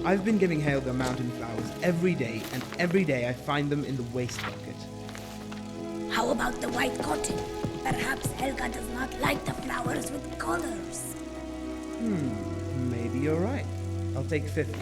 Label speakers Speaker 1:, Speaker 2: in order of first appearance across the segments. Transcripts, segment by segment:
Speaker 1: I've been giving Helga mountain flowers every day, and every day I find them in the waste bucket.
Speaker 2: How about the white cotton? Perhaps Helga does not like the flowers with colors.
Speaker 1: Maybe you're right. I'll take 50.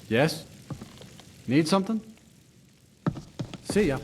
Speaker 3: Yes? Need something? See ya.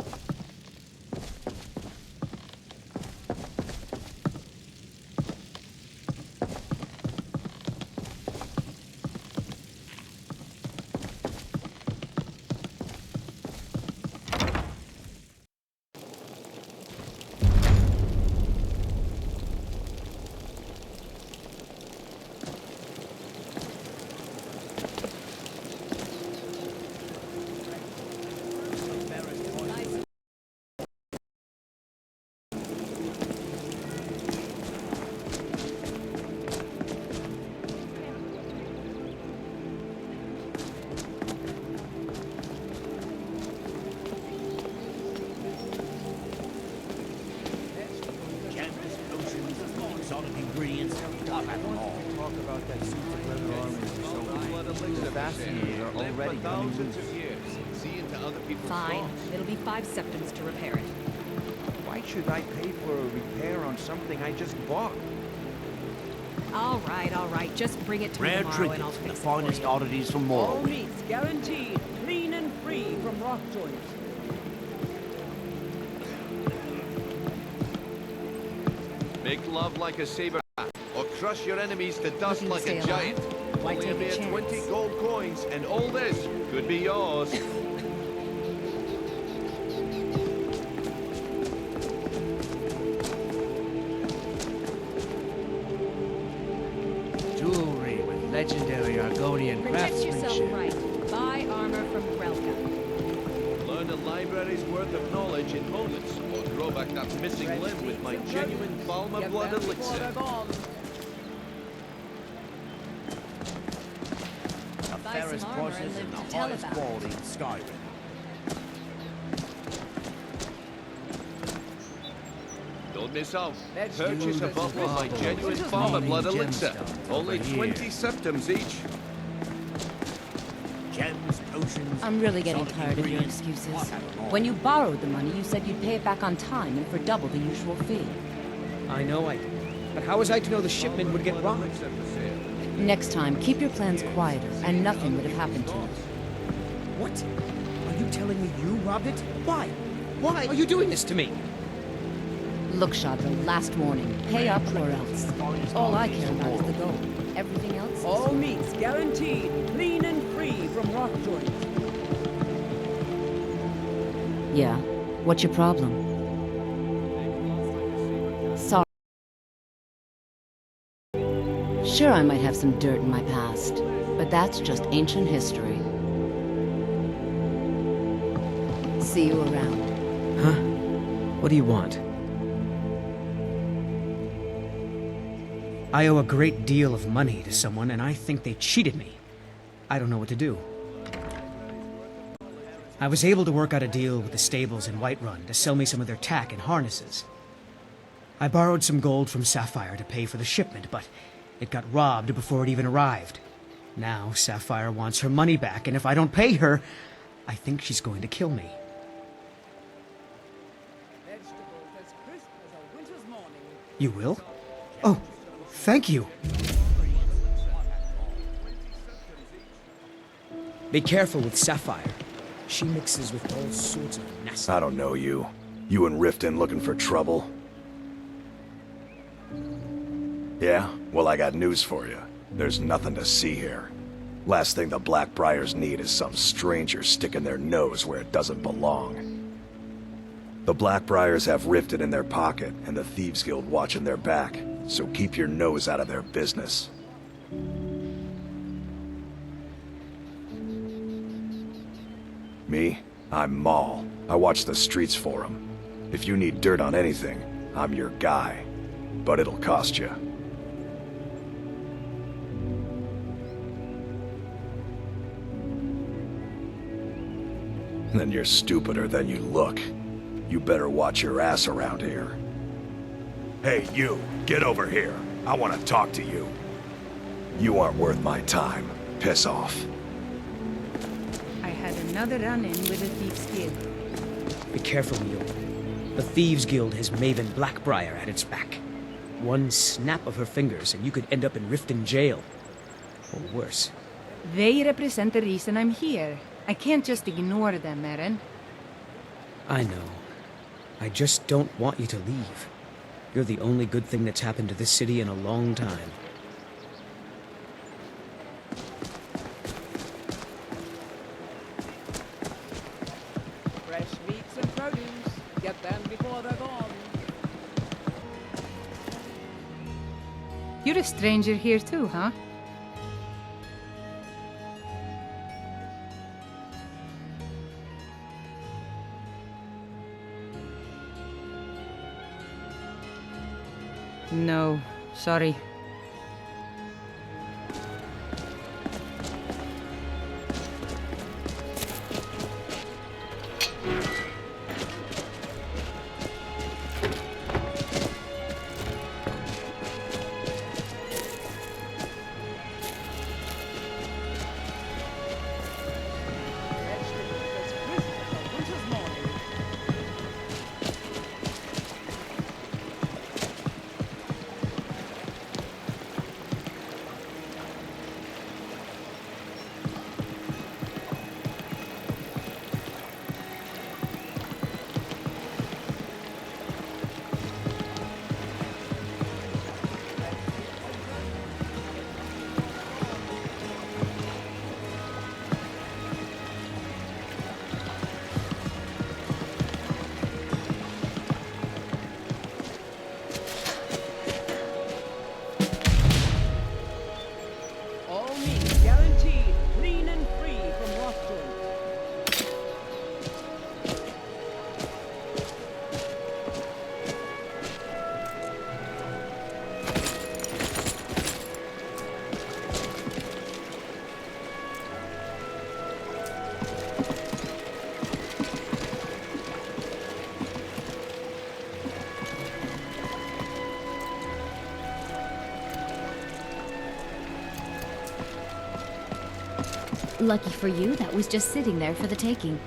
Speaker 4: Fine. It'll be 5 septims to repair it.
Speaker 5: Why should I pay for a repair on something I just bought?
Speaker 4: All right. Just bring it to me
Speaker 6: Rare
Speaker 4: tomorrow and I'll
Speaker 6: trinkets,
Speaker 4: fix
Speaker 6: the
Speaker 4: it for
Speaker 6: finest
Speaker 4: you.
Speaker 6: oddities from
Speaker 7: All
Speaker 6: Morrowind.
Speaker 7: meats guaranteed, clean and free from rock joints.
Speaker 8: Make love like a saber, or crush your enemies to dust
Speaker 4: Looking to
Speaker 8: like
Speaker 4: stay
Speaker 8: a
Speaker 4: alive?
Speaker 8: giant.
Speaker 4: Why
Speaker 8: Only
Speaker 4: take a
Speaker 8: mere
Speaker 4: chance?
Speaker 8: 20 gold coins, and all this could be yours.
Speaker 6: Jewelry with legendary Argonian
Speaker 4: Protect yourself
Speaker 6: craftsmanship.
Speaker 4: right. Buy armor from Relka.
Speaker 8: Learn a library's worth of knowledge in moments, or grow back that missing limb with my genuine Balma blood elixir.
Speaker 6: fairest
Speaker 4: some armor
Speaker 6: prices
Speaker 4: and
Speaker 6: and
Speaker 4: live
Speaker 6: the
Speaker 4: to tell
Speaker 6: highest
Speaker 4: about it.
Speaker 6: quality in Skyrim.
Speaker 8: Don't miss out.
Speaker 7: Let's
Speaker 8: Purchase a
Speaker 6: do
Speaker 8: bottle of my
Speaker 6: the
Speaker 8: genuine
Speaker 7: Winter's
Speaker 8: farmer
Speaker 7: morning
Speaker 8: blood elixir.
Speaker 6: gemstones
Speaker 8: Only
Speaker 6: over
Speaker 8: 20
Speaker 6: here.
Speaker 8: septums each.
Speaker 6: Gems, potions.
Speaker 9: I'm really getting
Speaker 6: exotic
Speaker 9: tired of your
Speaker 6: ingredients.
Speaker 9: excuses.
Speaker 6: I'll have 'em all.
Speaker 9: When you borrowed the money, you said you'd pay it back on time and for double the usual fee.
Speaker 7: I know I did. But how was I to know the shipment would get robbed?
Speaker 8: Elixir for sale.
Speaker 9: Next time, keep your plans quieter, and nothing would have happened to you.
Speaker 7: What? Are you telling me you robbed it? Why? Why are you doing this to me?
Speaker 9: Look, Shadra, last warning. Pay up or else. All I care about is the gold. Everything else is...
Speaker 7: All meats guaranteed, clean and free from rock joints.
Speaker 9: Yeah. What's your problem? Sorry. Sure, I might have some dirt in my past, but that's just ancient history. See you around.
Speaker 7: Huh? What do you want? I owe a great deal of money to someone, and I think they cheated me. I don't know what to do. I was able to work out a deal with the stables in Whiterun to sell me some of their tack and harnesses. I borrowed some gold from Sapphire to pay for the shipment, but it got robbed before it even arrived. Now Sapphire wants her money back, and if I don't pay her, I think she's going to kill me. You will? Oh, thank you. Be careful with Sapphire. She mixes with all sorts of nasty...
Speaker 10: I don't know you. You and Riften looking for trouble? Yeah? Well, I got news for you. There's nothing to see here. Last thing the Blackbriars need is some stranger sticking their nose where it doesn't belong. The Blackbriars have Riften in their pocket, and the Thieves Guild watching their back, so keep your nose out of their business. Me? I'm Maul. I watch the streets for them. If you need dirt on anything, I'm your guy. But it'll cost you. Then you're stupider than you look. You better watch your ass around here. Hey, you! Get over here! I want to talk to you. You aren't worth my time. Piss off.
Speaker 11: I had another run-in with the Thieves Guild.
Speaker 7: Be careful, Mule. The Thieves Guild has Maven Blackbriar at its back. One snap of her fingers and you could end up in Riften jail. Or worse.
Speaker 11: They represent the reason I'm here. I can't just ignore them, Eren.
Speaker 7: I know. I just don't want you to leave. You're the only good thing that's happened to this city in a long time.
Speaker 6: Fresh meats and produce. Get them before they're gone.
Speaker 11: You're a stranger here too, huh? No, sorry.
Speaker 12: Lucky for you, that was just sitting there for the taking.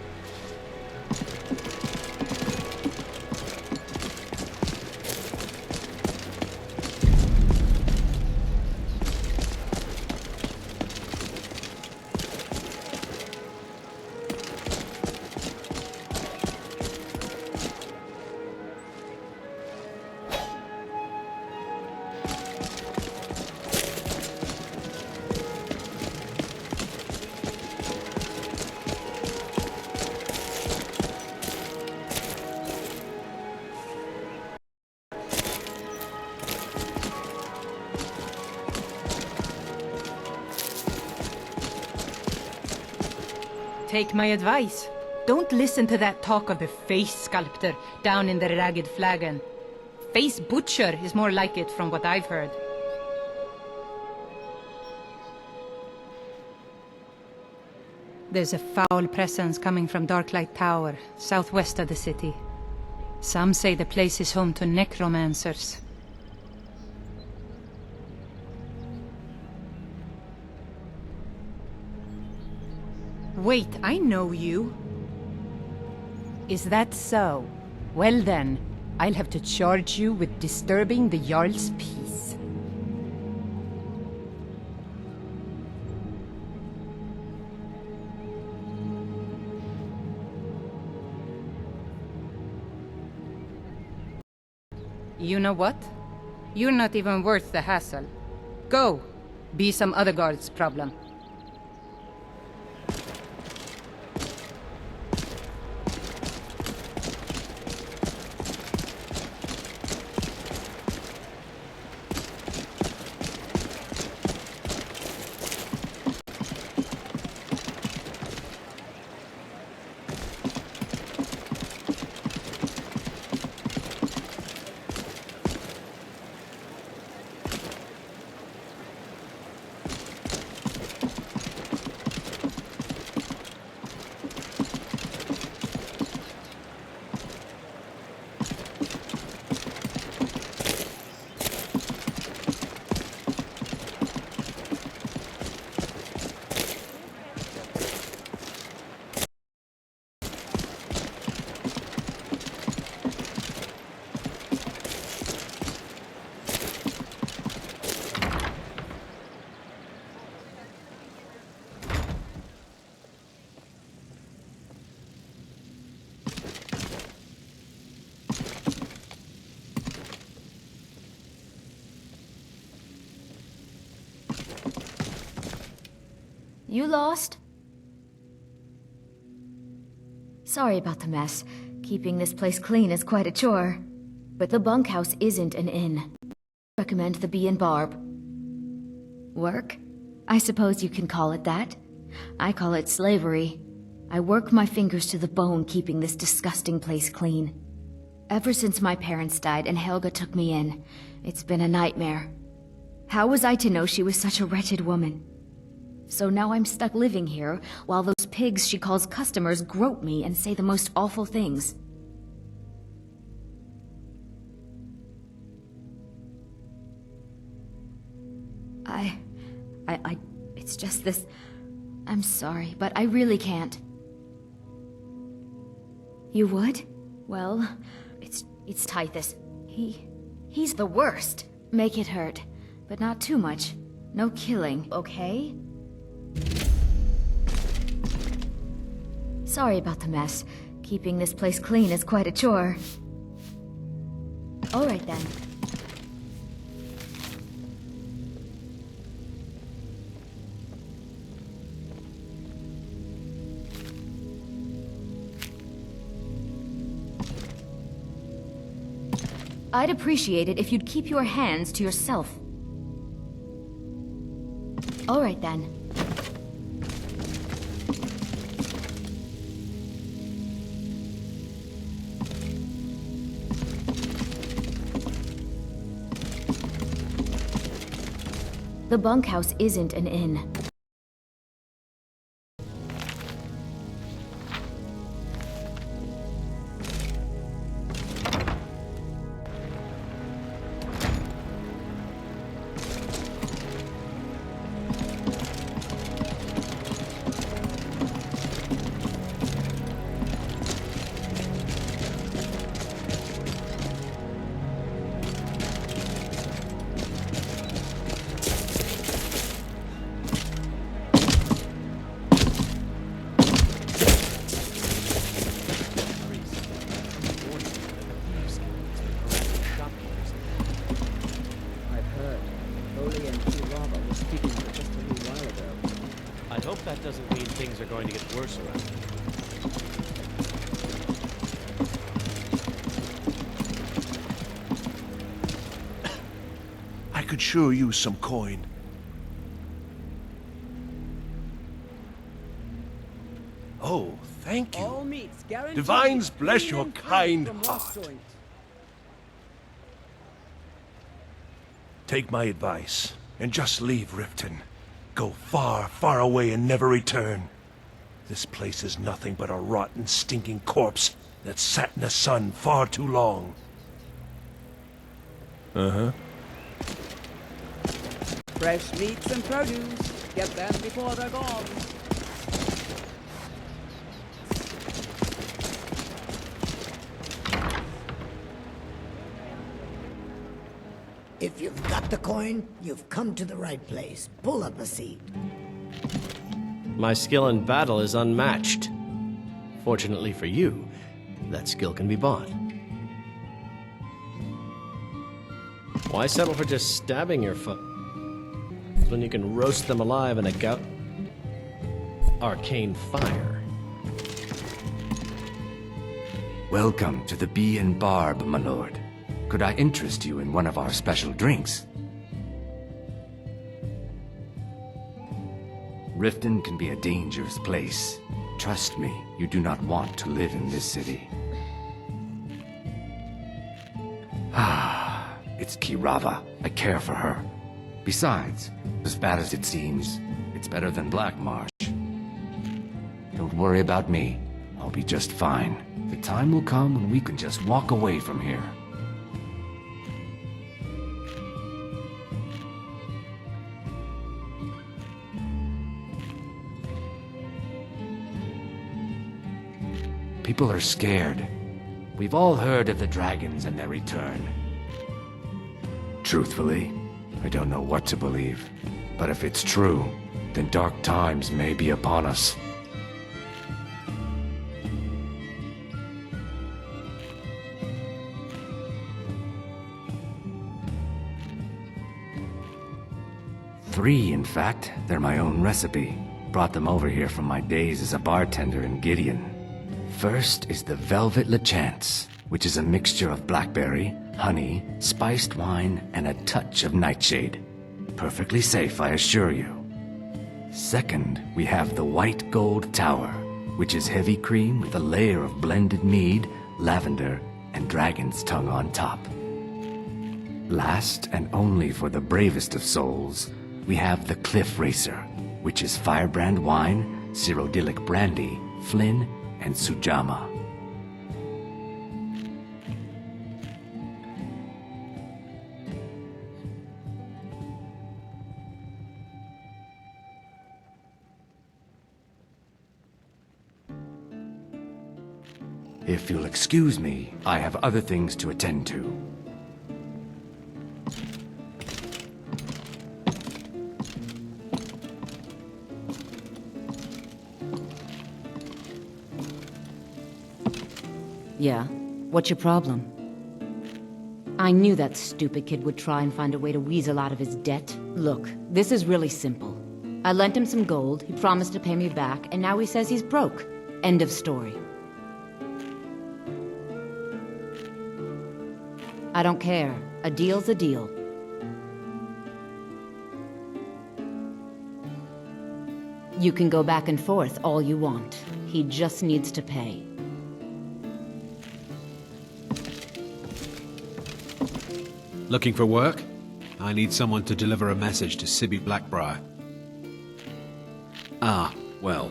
Speaker 11: Take my advice. Don't listen to that talk of the face sculptor down in the ragged flagon. Face butcher is more like it from what I've heard. There's a foul presence coming from Darklight Tower, southwest of the city. Some say the place is home to necromancers. Wait, I know you. Is that so? Well then, I'll have to charge you with disturbing the Jarl's peace. You know what? You're not even worth the hassle. Go! Be some other guard's problem.
Speaker 12: You lost? Sorry about the mess. Keeping this place clean is quite a chore. But the bunkhouse isn't an inn. Recommend the Bee and Barb. Work? I suppose you can call it that. I call it slavery. I work my fingers to the bone keeping this disgusting place clean. Ever since my parents died and Helga took me in, it's been a nightmare. How was I to know she was such a wretched woman? So now I'm stuck living here, while those pigs she calls customers grope me and say the most awful things. It's just this... I'm sorry, but I really can't. You would? Well, it's Tithus. He's the worst. Make it hurt, but not too much. No killing, okay? Sorry about the mess. Keeping this place clean is quite a chore. All right then. I'd appreciate it if you'd keep your hands to yourself. All right then. The bunkhouse isn't an inn.
Speaker 13: I hope that doesn't mean things are going to get worse around here.
Speaker 14: I could sure use some coin. Oh, thank you.
Speaker 6: All meats guaranteed.
Speaker 14: Divines bless
Speaker 6: Clean
Speaker 14: your
Speaker 6: and fresh
Speaker 14: kind
Speaker 6: from
Speaker 14: heart.
Speaker 6: rough joint.
Speaker 14: Take my advice, and just leave Riften. Go far, far away and never return. This place is nothing but a rotten, stinking corpse that sat in the sun far too long. Uh-huh.
Speaker 6: Fresh meats and produce. Get them before they're gone.
Speaker 2: If you've got the coin, you've come to the right place. Pull up a seat.
Speaker 13: My skill in battle is unmatched. Fortunately for you, that skill can be bought. Why settle for just stabbing your foe when you can roast them alive in a gout arcane fire?
Speaker 15: Welcome to the Bee and Barb, my lord. Could I interest you in one of our special drinks? Riften can be a dangerous place. Trust me, you do not want to live in this city. Ah, it's Kirava. I care for her. Besides, as bad as it seems, it's better than Black Marsh. Don't worry about me. I'll be just fine. The time will come when we can just walk away from here. People are scared. We've all heard of the dragons and their return. Truthfully, I don't know what to believe. But if it's true, then dark times may be upon us. Three, in fact. They're my own recipe. Brought them over here from my days as a bartender in Gideon. First is the Velvet Lechance, which is a mixture of blackberry, honey, spiced wine, and a touch of nightshade. Perfectly safe, I assure you. Second, we have the White Gold Tower, which is heavy cream with a layer of blended mead, lavender, and dragon's tongue on top. Last, and only for the bravest of souls, we have the Cliff Racer, which is firebrand wine, Cyrodiilic brandy, Flynn, and Sujama. If you'll excuse me, I have other things to attend to.
Speaker 9: Yeah? What's your problem? I knew that stupid kid would try and find a way to weasel out of his debt. Look, this is really simple. I lent him some gold, he promised to pay me back, and now he says he's broke. End of story. I don't care. A deal's a deal. You can go back and forth all you want. He just needs to pay.
Speaker 3: Looking for work? I need someone to deliver a message to Sibby Blackbriar. Ah, well,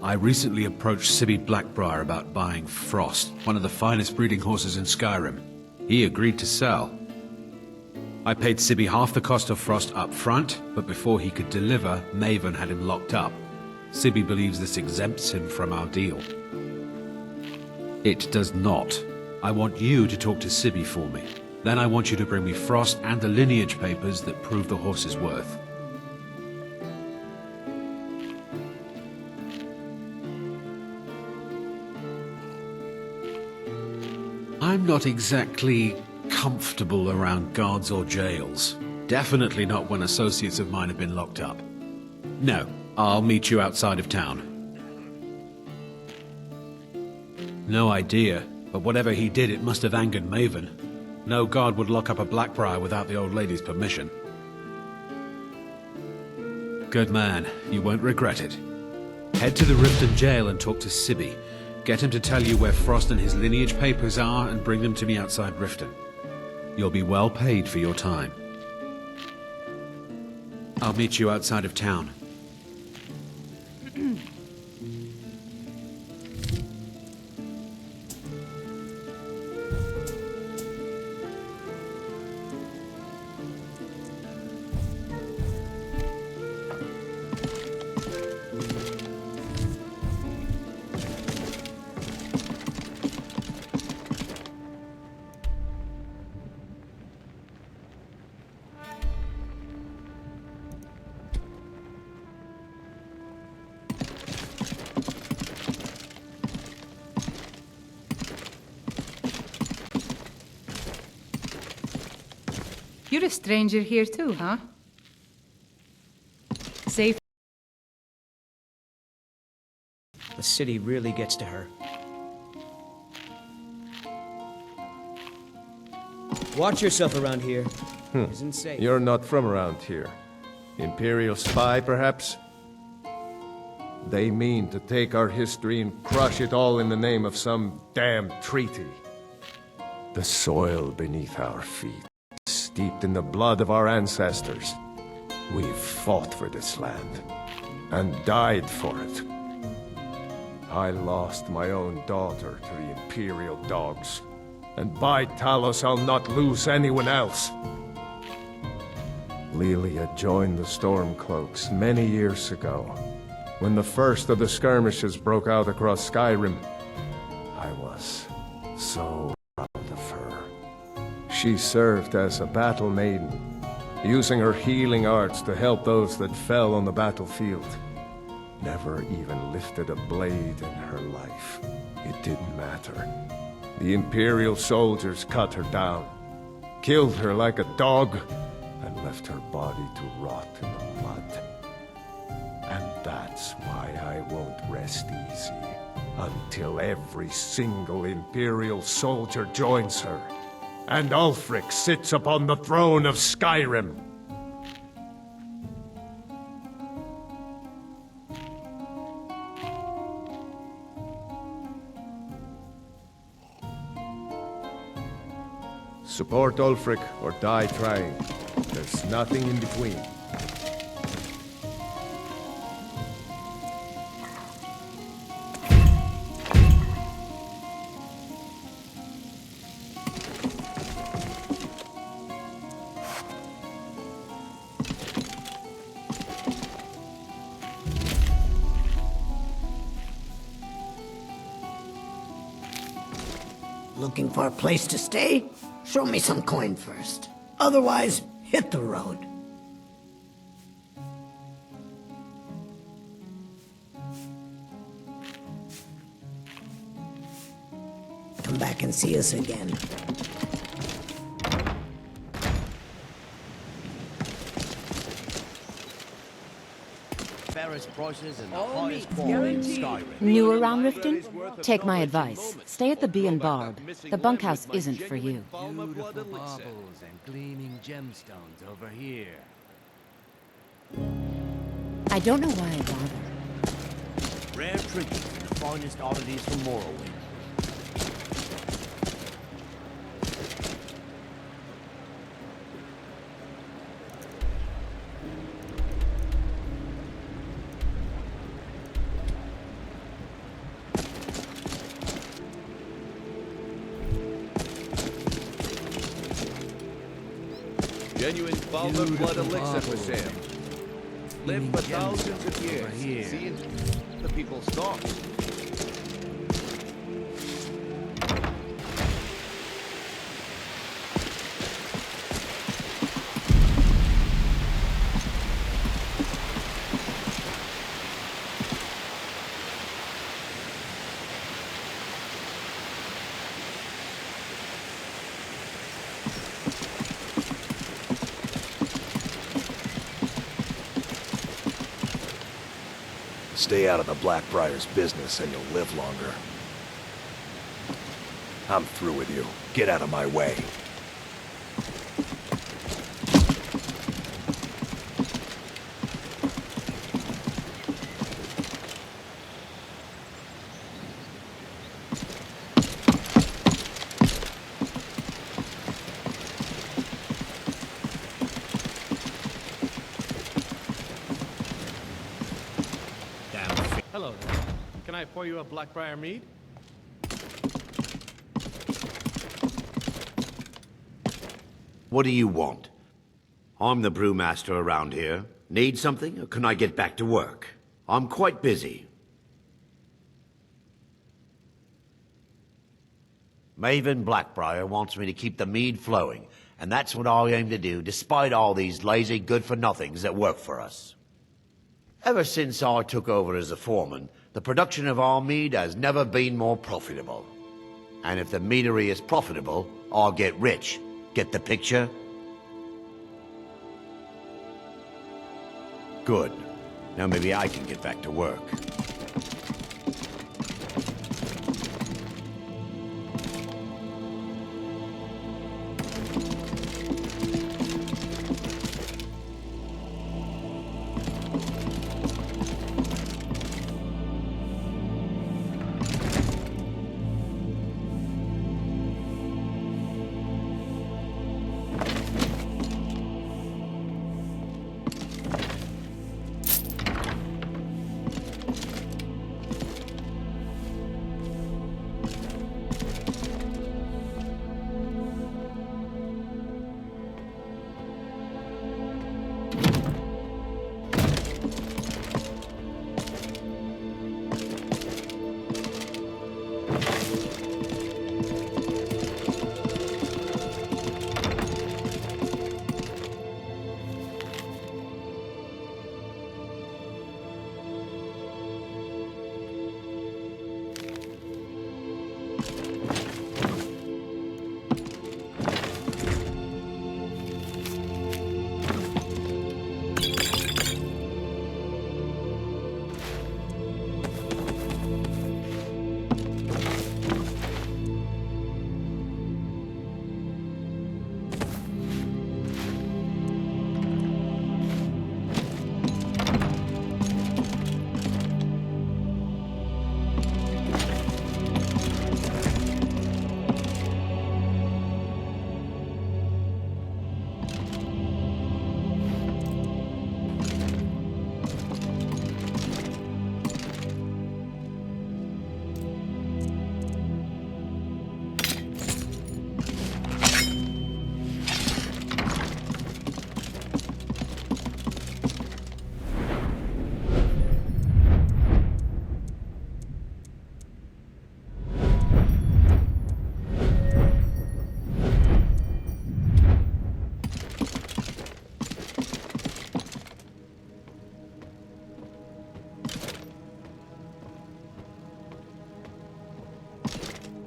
Speaker 3: I recently approached Sibby Blackbriar about buying Frost, one of the finest breeding horses in Skyrim. He agreed to sell. I paid Sibby half the cost of Frost up front, but before he could deliver, Maven had him locked up. Sibby believes this exempts him from our deal. It does not. I want you to talk to Sibby for me. Then I want you to bring me Frost and the lineage papers that prove the horse's worth. I'm not exactly comfortable around guards or jails. Definitely not when associates of mine have been locked up. No, I'll meet you outside of town. No idea, but whatever he did, it must have angered Maven. No guard would lock up a Blackbriar without the old lady's permission. Good man, you won't regret it. Head to the Riften jail and talk to Sibby. Get him to tell you where Frost and his lineage papers are and bring them to me outside Riften. You'll be well paid for your time. I'll meet you outside of town.
Speaker 11: You're a stranger here too, huh? Safe.
Speaker 7: The city really gets to her. Watch yourself around here. Isn't safe.
Speaker 16: You're not from around here. Imperial spy, perhaps? They mean to take our history and crush it all in the name of some damn treaty. The soil beneath our feet, steeped in the blood of our ancestors. We've fought for this land, and died for it. I lost my own daughter to the Imperial dogs, and by Talos I'll not lose anyone else. Lilia joined the Stormcloaks many years ago, when the first of the skirmishes broke out across Skyrim. I was so proud of her. She served as a battle maiden, using her healing arts to help those that fell on the battlefield. Never even lifted a blade in her life. It didn't matter. The Imperial soldiers cut her down, killed her like a dog, and left her body to rot in the mud. And that's why I won't rest easy until every single Imperial soldier joins her, and Ulfric sits upon the throne of Skyrim. Support Ulfric or die trying. There's nothing in between.
Speaker 2: Looking for a place to stay? Show me some coin first. Otherwise, hit the road. Come back and see us again.
Speaker 8: Fairest prices and the
Speaker 6: All
Speaker 8: highest
Speaker 6: meat
Speaker 8: quality in
Speaker 6: guaranteed.
Speaker 8: Skyrim.
Speaker 9: New around Riften? Take my advice. Stay at the Bee and Barb. The bunkhouse isn't for you.
Speaker 15: Beautiful marbles and gleaming gemstones over here.
Speaker 9: I don't know why I bother.
Speaker 8: Rare trinkets and the finest oddities from Morrowind. Genuine Balmer blood elixir for sale. Live for thousands of years, seeing the people's thoughts.
Speaker 10: Stay out of the Blackbriar's business and you'll live longer. I'm through with you. Get out of my way.
Speaker 13: Hello there. Can I pour you a Blackbriar mead?
Speaker 17: What do you want? I'm the brewmaster around here. Need something, or can I get back to work? I'm quite busy. Maven Blackbriar wants me to keep the mead flowing, and that's what I aim to do, despite all these lazy good-for-nothings that work for us. Ever since I took over as a foreman, the production of our mead has never been more profitable. And if the meadery is profitable, I'll get rich. Get the picture? Good. Now maybe I can get back to work.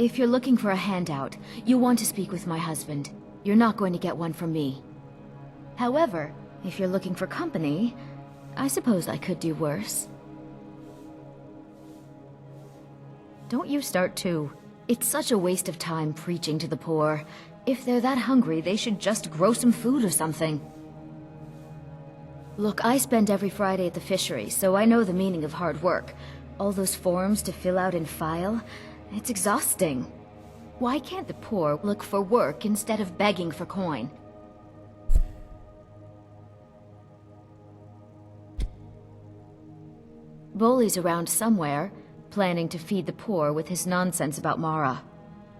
Speaker 12: If you're looking for a handout, you want to speak with my husband. You're not going to get one from me. However, if you're looking for company, I suppose I could do worse. Don't you start too. It's such a waste of time preaching to the poor. If they're that hungry, they should just grow some food or something. Look, I spend every Friday at the fishery, so I know the meaning of hard work. All those forms to fill out and file, it's exhausting. Why can't the poor look for work instead of begging for coin? Bully's around somewhere, planning to feed the poor with his nonsense about Mara.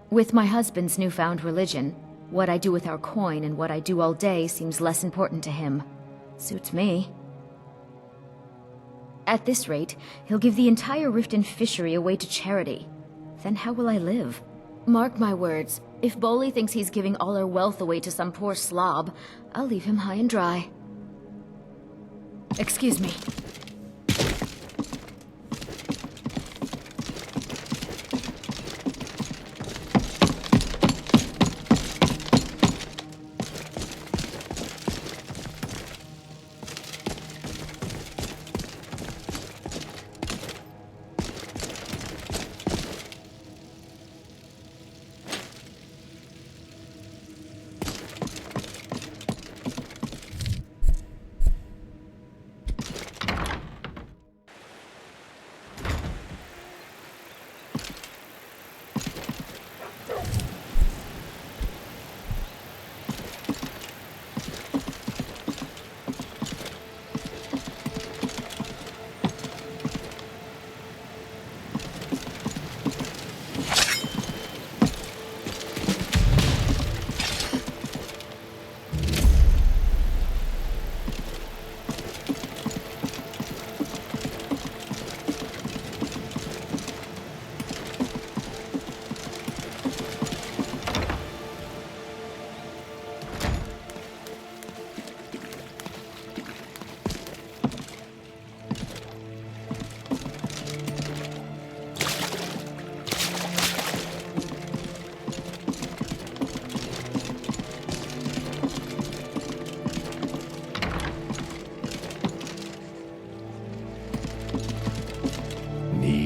Speaker 12: With my husband's newfound religion, what I do with our coin and what I do all day seems less important to him. Suits me. At this rate, he'll give the entire Riften fishery away to charity. Then how will I live? Mark my words, if Boley thinks he's giving all our wealth away to some poor slob, I'll leave him high and dry. Excuse me.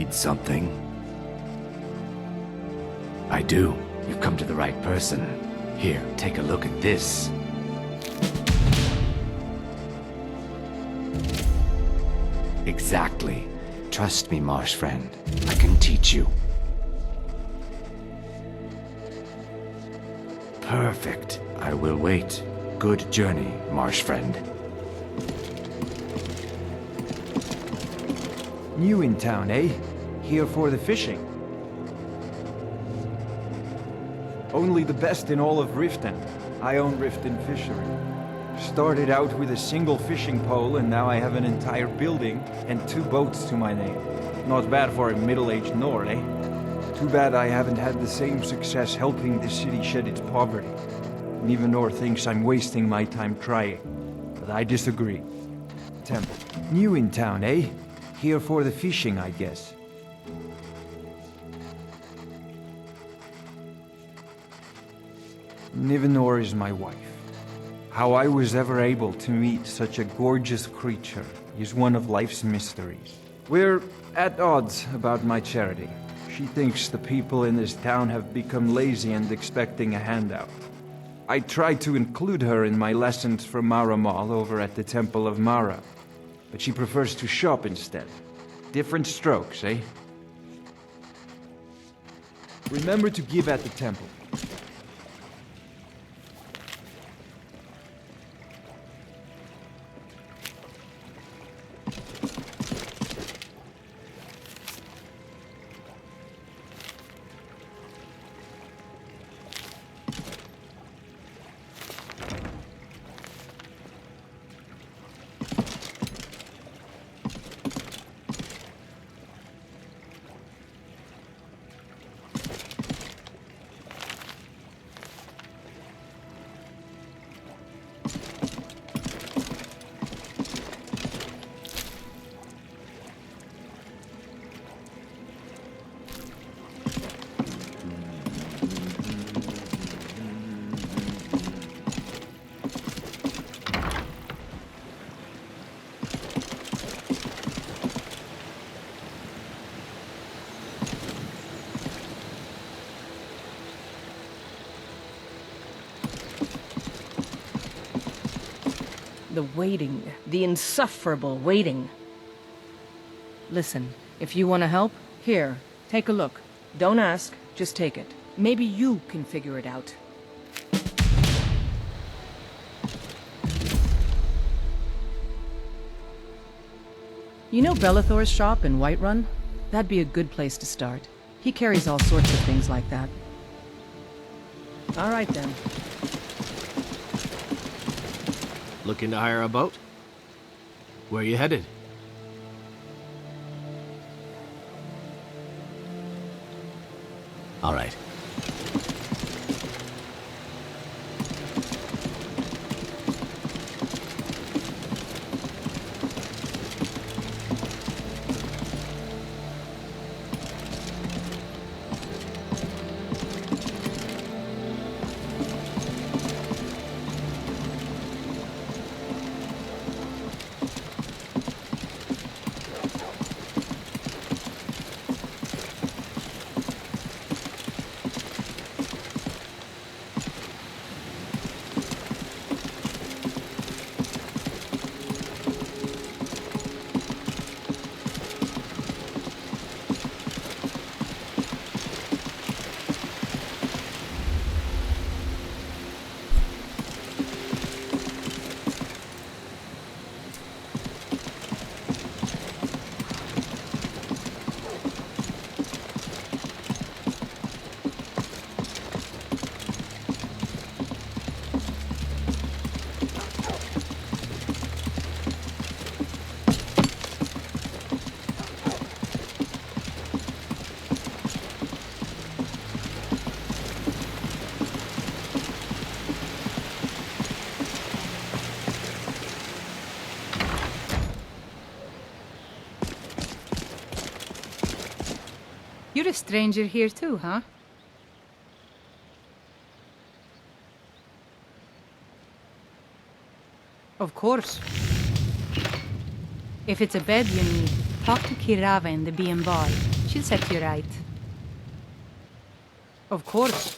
Speaker 15: Need something? I do. You've come to the right person. Here, take a look at this. Exactly. Trust me, marsh friend. I can teach you. Perfect. I will wait. Good journey, marsh friend.
Speaker 5: New in town, eh? Here for the fishing. Only the best in all of Riften. I own Riften Fishery. Started out with a single fishing pole and now I have an entire building and 2 boats to my name. Not bad for a middle-aged Nord, eh? Too bad I haven't had the same success helping this city shed its poverty. And even Nord thinks I'm wasting my time trying. But I disagree. Temple. New in town, eh? Here for the fishing, I guess. Nivenor is my wife. How I was ever able to meet such a gorgeous creature is one of life's mysteries. We're at odds about my charity. She thinks the people in this town have become lazy and expecting a handout. I tried to include her in my lessons from Mara Mall over at the Temple of Mara, but she prefers to shop instead. Different strokes, eh? Remember to give at the temple.
Speaker 4: The waiting. The insufferable waiting. Listen, if you want to help, here, take a look. Don't ask, just take it. Maybe you can figure it out. You know Belethor's shop in Whiterun? That'd be a good place to start. He carries all sorts of things like that. All right then.
Speaker 13: Looking to hire a boat? Where you headed? All right.
Speaker 11: You're a stranger here too, huh? Of course. If it's a bed you need, talk to Kirava in the B&B. She'll set you right. Of course.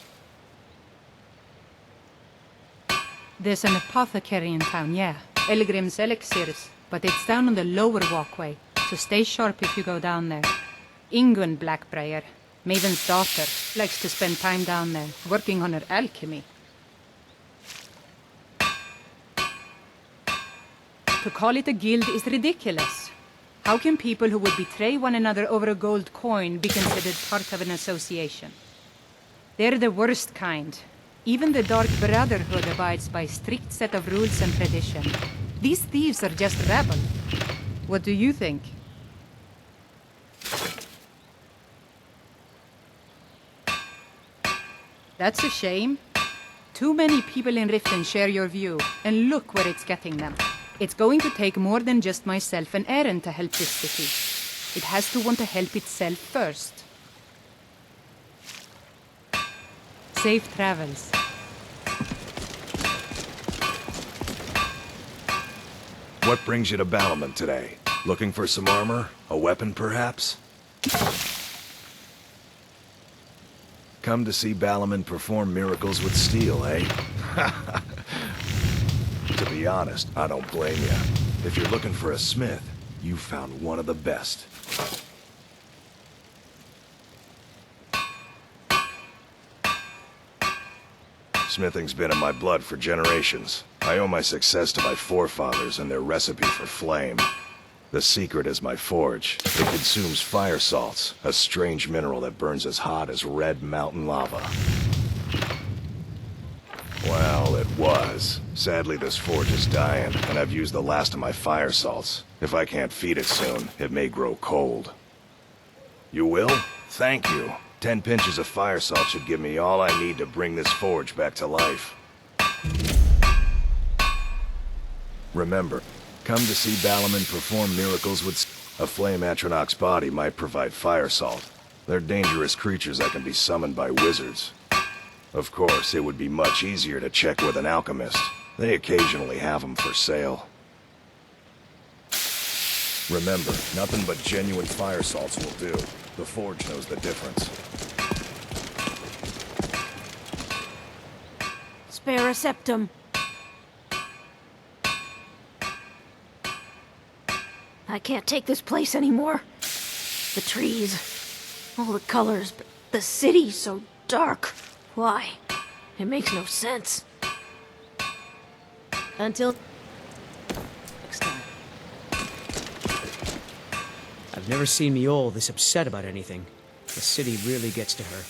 Speaker 11: There's an apothecary in town, yeah. Elgrim's elixirs, but it's down on the lower walkway, so stay sharp if you go down there. Ingun Blackbriar, Maven's daughter, likes to spend time down there, working on her alchemy. To call it a guild is ridiculous. How can people who would betray one another over a gold coin be considered part of an association? They're the worst kind. Even the Dark Brotherhood abides by a strict set of rules and tradition. These thieves are just rabble. What do you think? That's a shame. Too many people in Riften share your view, and look where it's getting them. It's going to take more than just myself and Eren to help this city. It has to want to help itself first. Safe travels.
Speaker 10: What brings you to Ballamon today? Looking for some armor? A weapon, perhaps? Come to see Ballamon perform miracles with steel, eh? To be honest, I don't blame you. If you're looking for a smith, you found one of the best. Smithing's been in my blood for generations. I owe my success to my forefathers and their recipe for flame. The secret is my forge. It consumes fire salts, a strange mineral that burns as hot as red mountain lava. Well, it was. Sadly, this forge is dying, and I've used the last of my fire salts. If I can't feed it soon, it may grow cold. You will? Thank you. 10 pinches of fire salt should give me all I need to bring this forge back to life. Remember, come to see Ballamon perform miracles with... A flame Atronach's body might provide fire salt. They're dangerous creatures that can be summoned by wizards. Of course, it would be much easier to check with an alchemist. They occasionally have them for sale. Remember, nothing but genuine fire salts will do. The forge knows the difference.
Speaker 18: Spare a septum. I can't take this place anymore. The trees, all the colors, but the city's so dark. Why? It makes no sense. Until next time.
Speaker 7: I've never seen Miol this upset about anything. The city really gets to her.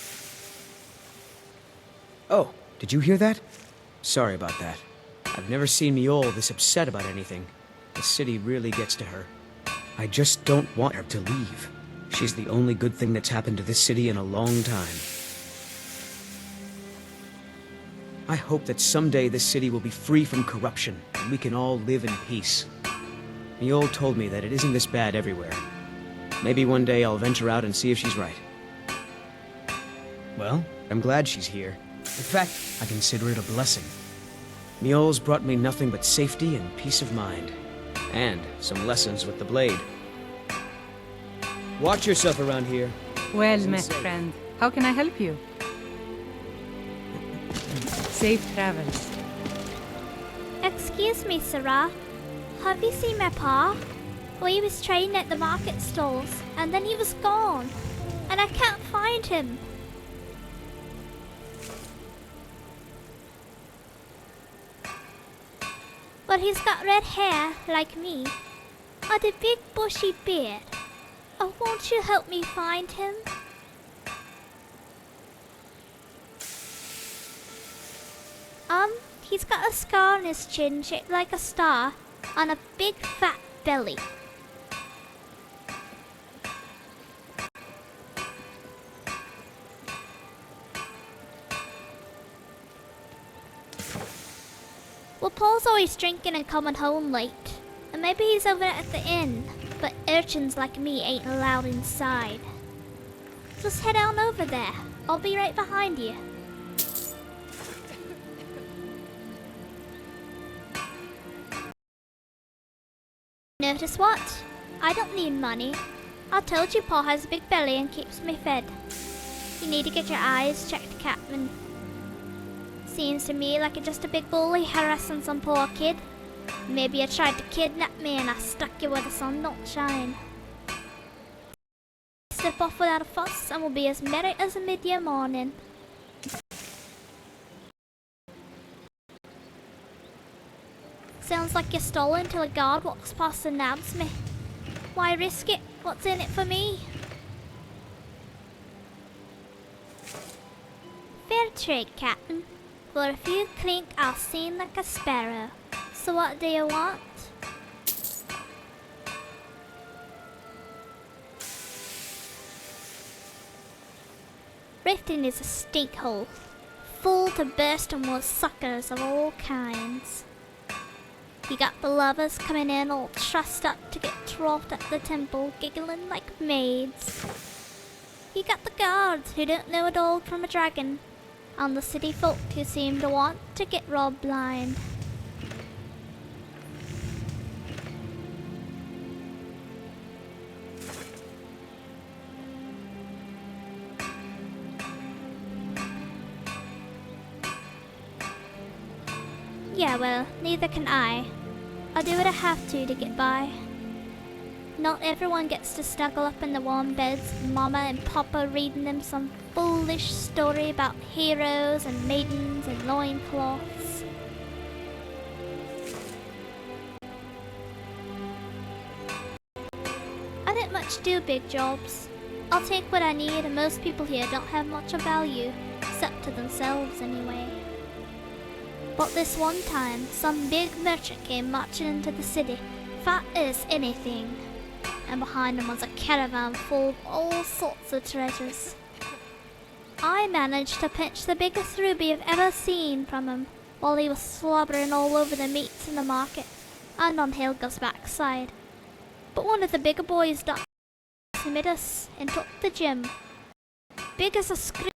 Speaker 7: Oh, did you hear that? Sorry about that. I've never seen Miol this upset about anything. The city really gets to her. I just don't want her to leave. She's the only good thing that's happened to this city in a long time. I hope that someday this city will be free from corruption, and we can all live in peace. Miol told me that it isn't this bad everywhere. Maybe one day I'll venture out and see if she's right. Well, I'm glad she's here. In fact, I consider it a blessing. Miol's brought me nothing but safety and peace of mind. And some lessons with the blade. Watch yourself around here.
Speaker 11: Well met, friend. How can I help you? Safe travels.
Speaker 19: Excuse me, Sarah. Have you seen my pa? Well, he was trading at the market stalls, and then he was gone. And I can't find him. But he's got red hair, like me, and a big bushy beard. Oh, won't you help me find him? He's got a scar on his chin shaped like a star, and a big fat belly. Well, Paul's always drinking and coming home late. And maybe he's over at the inn, but urchins like me ain't allowed inside. Just head on over there. I'll be right behind you. Notice what? I don't need money. I told you Paul has a big belly and keeps me fed. You need to get your eyes checked, Captain. Seems to me like you're just a big bully harassing some poor kid. Maybe you tried to kidnap me and I stuck you where the sun don't shine. Slip off without a fuss and we'll be as merry as a mid-year morning. Sounds like you're stolen till a guard walks past and nabs me. Why risk it? What's in it for me? Fair trade, Captain. For a few clink, I'll sing like a sparrow. So what do you want? Riften is a stink hole, full to bursting with suckers of all kinds. You got the lovers coming in all trussed up to get trotted at the temple, giggling like maids. You got the guards who don't know a dog from a dragon, and the city folk who seem to want to get robbed blind. Yeah, well, neither can I. I do what I have to get by. Not everyone gets to snuggle up in the warm beds with Mama and Papa reading them some foolish story about heroes and maidens and loincloths. I don't much do big jobs. I'll take what I need, and most people here don't have much of value, except to themselves anyway. But this one time, some big merchant came marching into the city, fat as anything, and behind him was a caravan full of all sorts of treasures. I managed to pinch the biggest ruby I've ever seen from him, while he was slobbering all over the meats in the market, and on Helga's backside. But one of the bigger boys ducked amid us and took the gem. Big as a screw.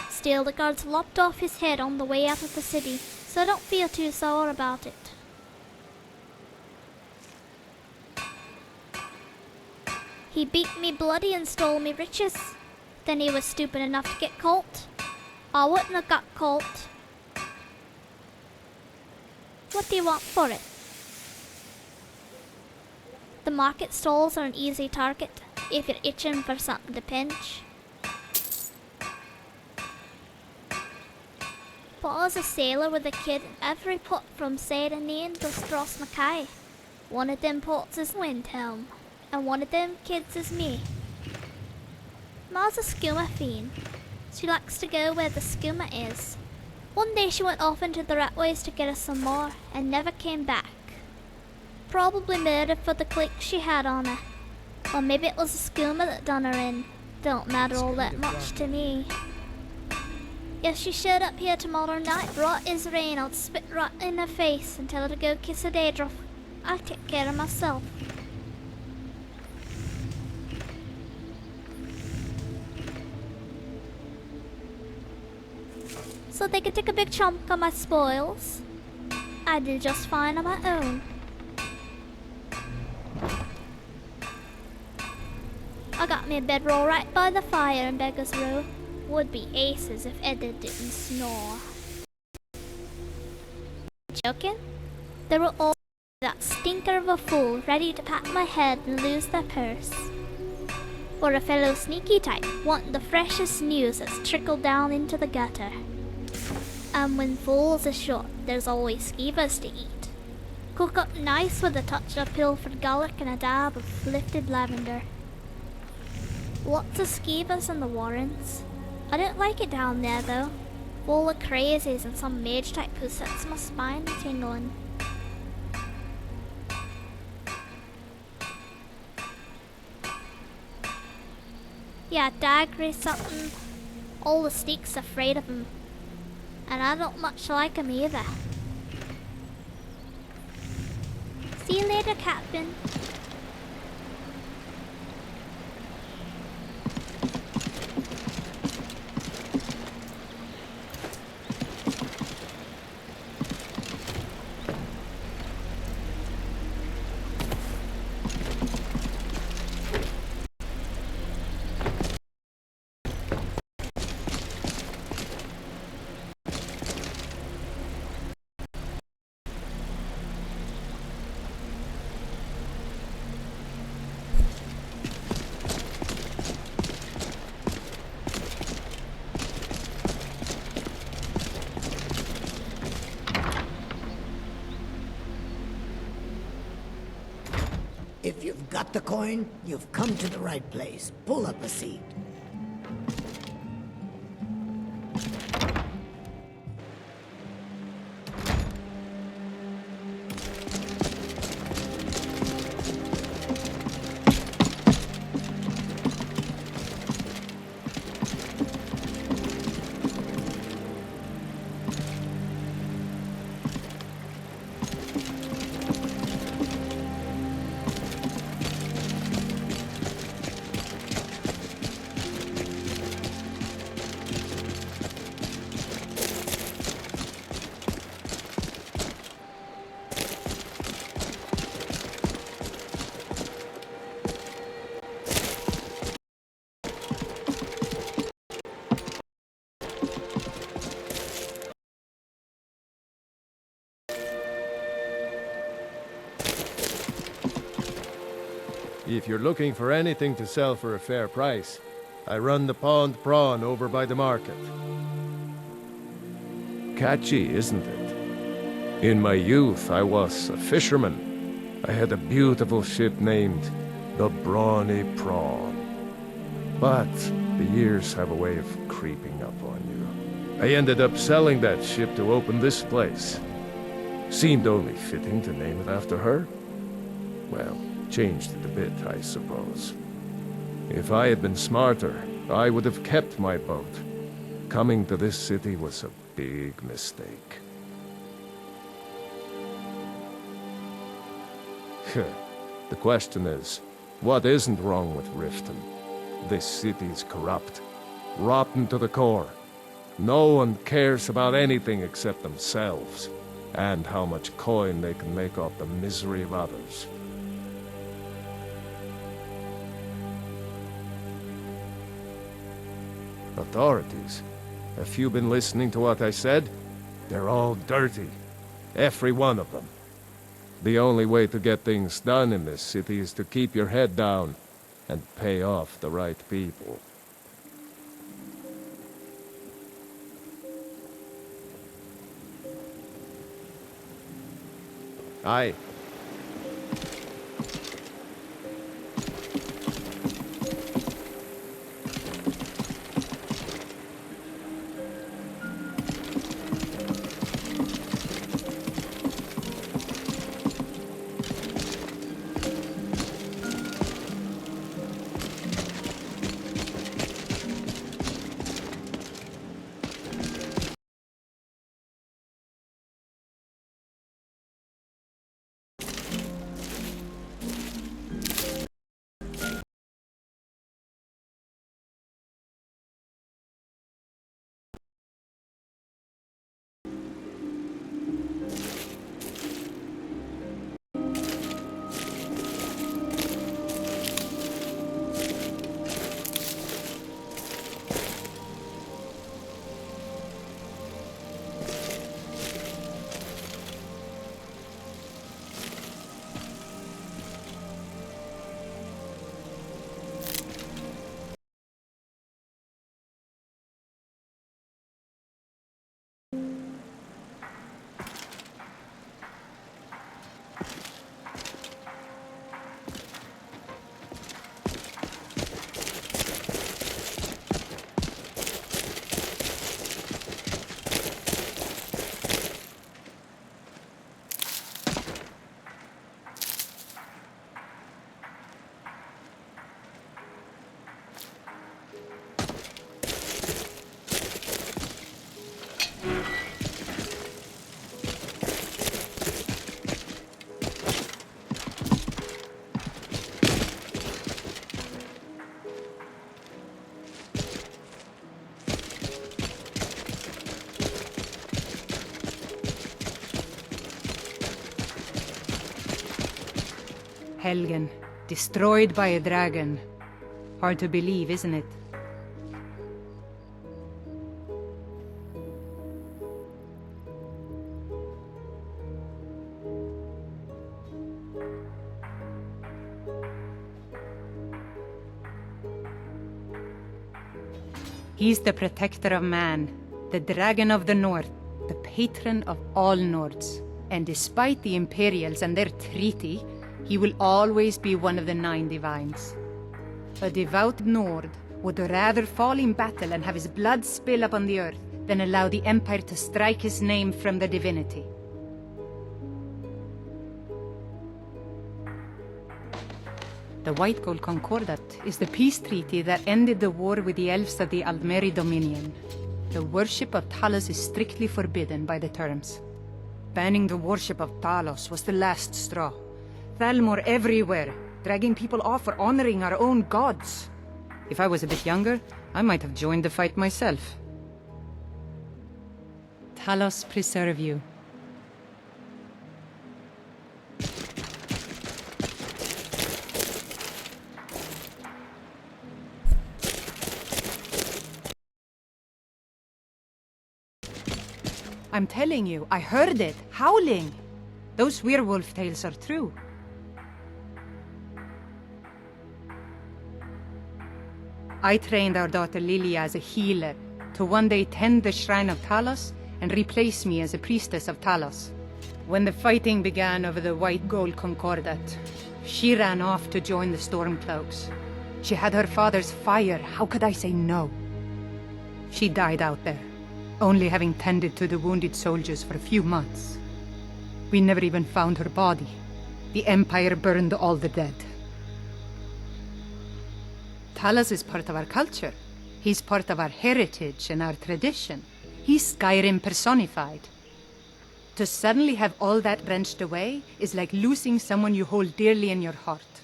Speaker 19: Still, the guards lopped off his head on the way out of the city, so don't feel too sore about it. He beat me bloody and stole me riches. Then he was stupid enough to get caught. I wouldn't have got caught. What do you want for it? The market stalls are an easy target if you're itching for something to pinch. Paul's a sailor with a kid in every port from Saranin to Stros Mackay. One of them ports is Windhelm, and one of them kids is me. Ma's a skooma fiend. She likes to go where the skooma is. One day she went off into the ratways to get us some more, and never came back. Probably murdered for the click she had on her. Or maybe it was a skooma that done her in. Don't matter all that much to me. If she showed up here tomorrow night, right as rain, I'd spit right in her face and tell her to go kiss a daedroth. I'll take care of myself. So they could take a big chunk of my spoils. I did just fine on my own. I got me a bedroll right by the fire in Beggar's Row. Would be aces if Edda didn't snore. Joking? They were all that stinker of a fool ready to pat my head and lose their purse. Or a fellow sneaky type wanting the freshest news that's trickled down into the gutter. And when fools are short, there's always skeevers to eat. Cook up nice with a touch of pilfered garlic and a dab of lifted lavender. Lots of skeevers in the Warrens. I don't like it down there though. Full of crazies and some mage type who sets my spine tingling. Yeah, Dagger's something. All the sneaks afraid of him. And I don't much like him either. See you later, Captain.
Speaker 20: Want the coin? You've come to the right place. Pull up a seat.
Speaker 16: If you're looking for anything to sell for a fair price, I run the Pond Prawn over by the market. Catchy, isn't it? In my youth, I was a fisherman. I had a beautiful ship named the Brawny Prawn. But the years have a way of creeping up on you. I ended up selling that ship to open this place. Seemed only fitting to name it after her. Well, changed it a bit, I suppose. If I had been smarter, I would have kept my boat. Coming to this city was a big mistake. The question is, what isn't wrong with Riften? This city's corrupt, rotten to the core. No one cares about anything except themselves, and how much coin they can make off the misery of others. Authorities, have you been listening to what I said? They're all dirty. Every one of them. The only way to get things done in this city is to keep your head down and pay off the right people. Aye.
Speaker 11: Helgen, destroyed by a dragon. Hard to believe, isn't it? He's the protector of man, the dragon of the north, the patron of all Nords. And despite the Imperials and their treaty, He will always be one of the 9 divines. A devout Nord would rather fall in battle and have his blood spill upon the earth than allow the Empire to strike his name from the divinity. The White Gold Concordat is the peace treaty that ended the war with the elves of the Aldmeri Dominion. The worship of Talos is strictly forbidden by the terms. Banning the worship of Talos was the last straw. Thalmor everywhere, dragging people off for honoring our own gods. If I was a bit younger, I might have joined the fight myself. Talos preserve you. I'm telling you, I heard it, howling. Those werewolf tales are true. I trained our daughter Lilia as a healer to one day tend the shrine of Talos and replace me as a priestess of Talos. When the fighting began over the White Gold Concordat, she ran off to join the Stormcloaks. She had her father's fire, how could I say no? She died out there, only having tended to the wounded soldiers for a few months. We never even found her body. The Empire burned all the dead. Talos is part of our culture. He's part of our heritage and our tradition. He's Skyrim personified. To suddenly have all that wrenched away is like losing someone you hold dearly in your heart.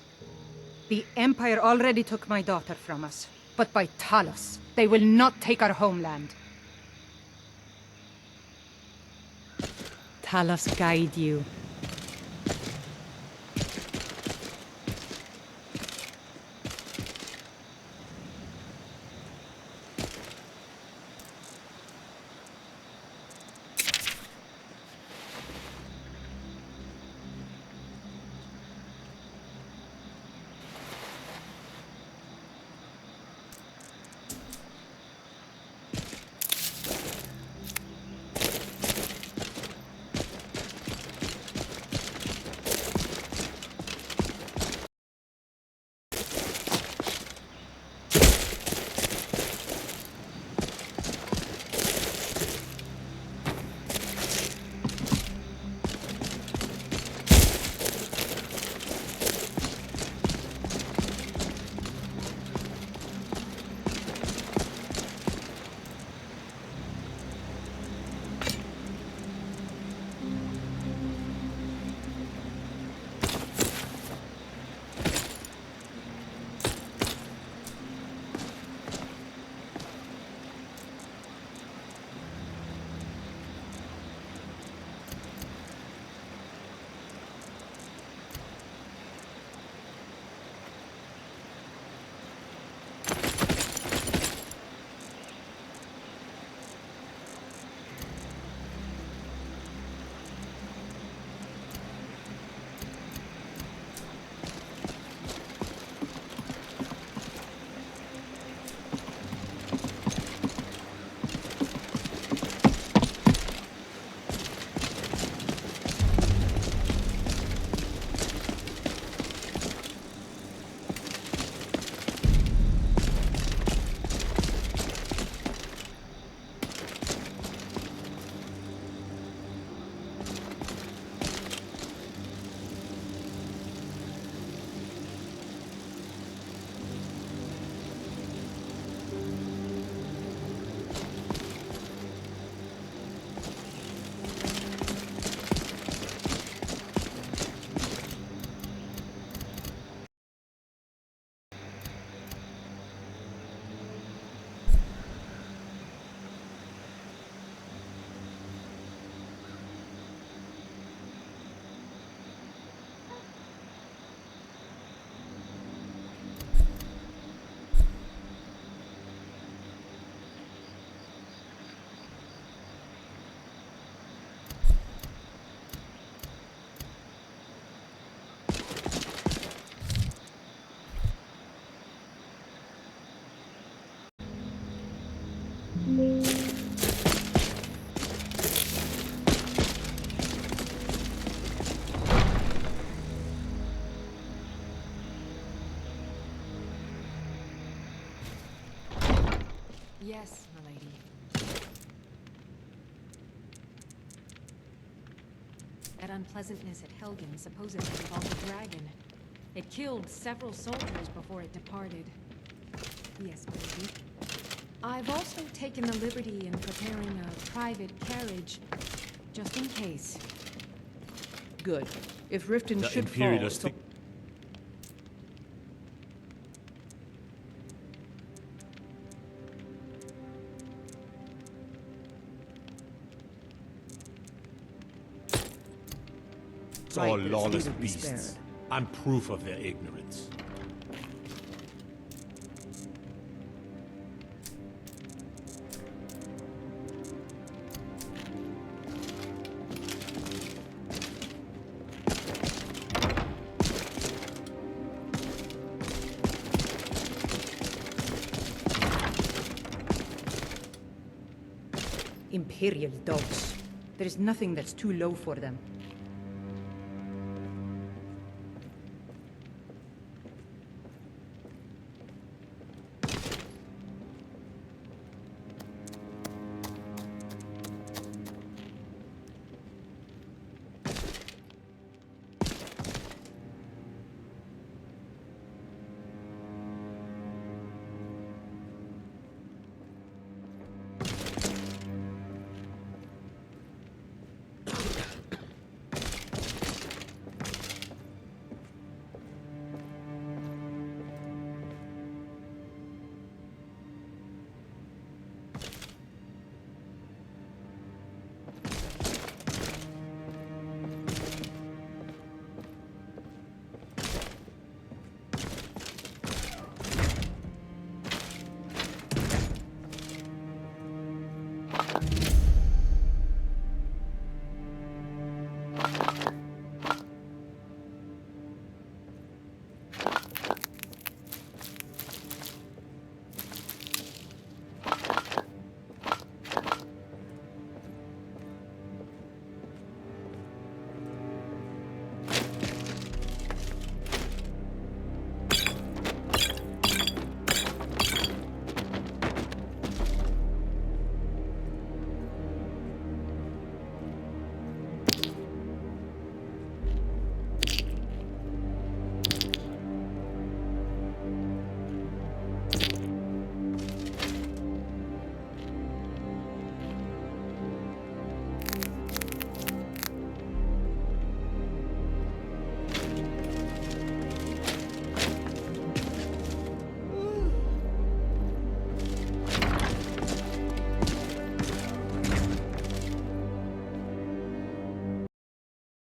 Speaker 11: The Empire already took my daughter from us, but by Talos, they will not take our homeland. Talos guide you.
Speaker 21: Yes, my lady. That unpleasantness at Helgen supposedly involved a dragon. It killed several soldiers before it departed. Yes, my lady. I've also taken the liberty in preparing a private carriage, just in case.
Speaker 4: Good. If Riften
Speaker 13: The
Speaker 4: should
Speaker 13: Imperial
Speaker 4: fall...
Speaker 13: It's all
Speaker 4: Right,
Speaker 13: lawless
Speaker 4: Stephen be
Speaker 13: beasts.
Speaker 4: spared.
Speaker 13: I'm proof of their ignorance.
Speaker 11: Imperial dogs. There's nothing that's too low for them.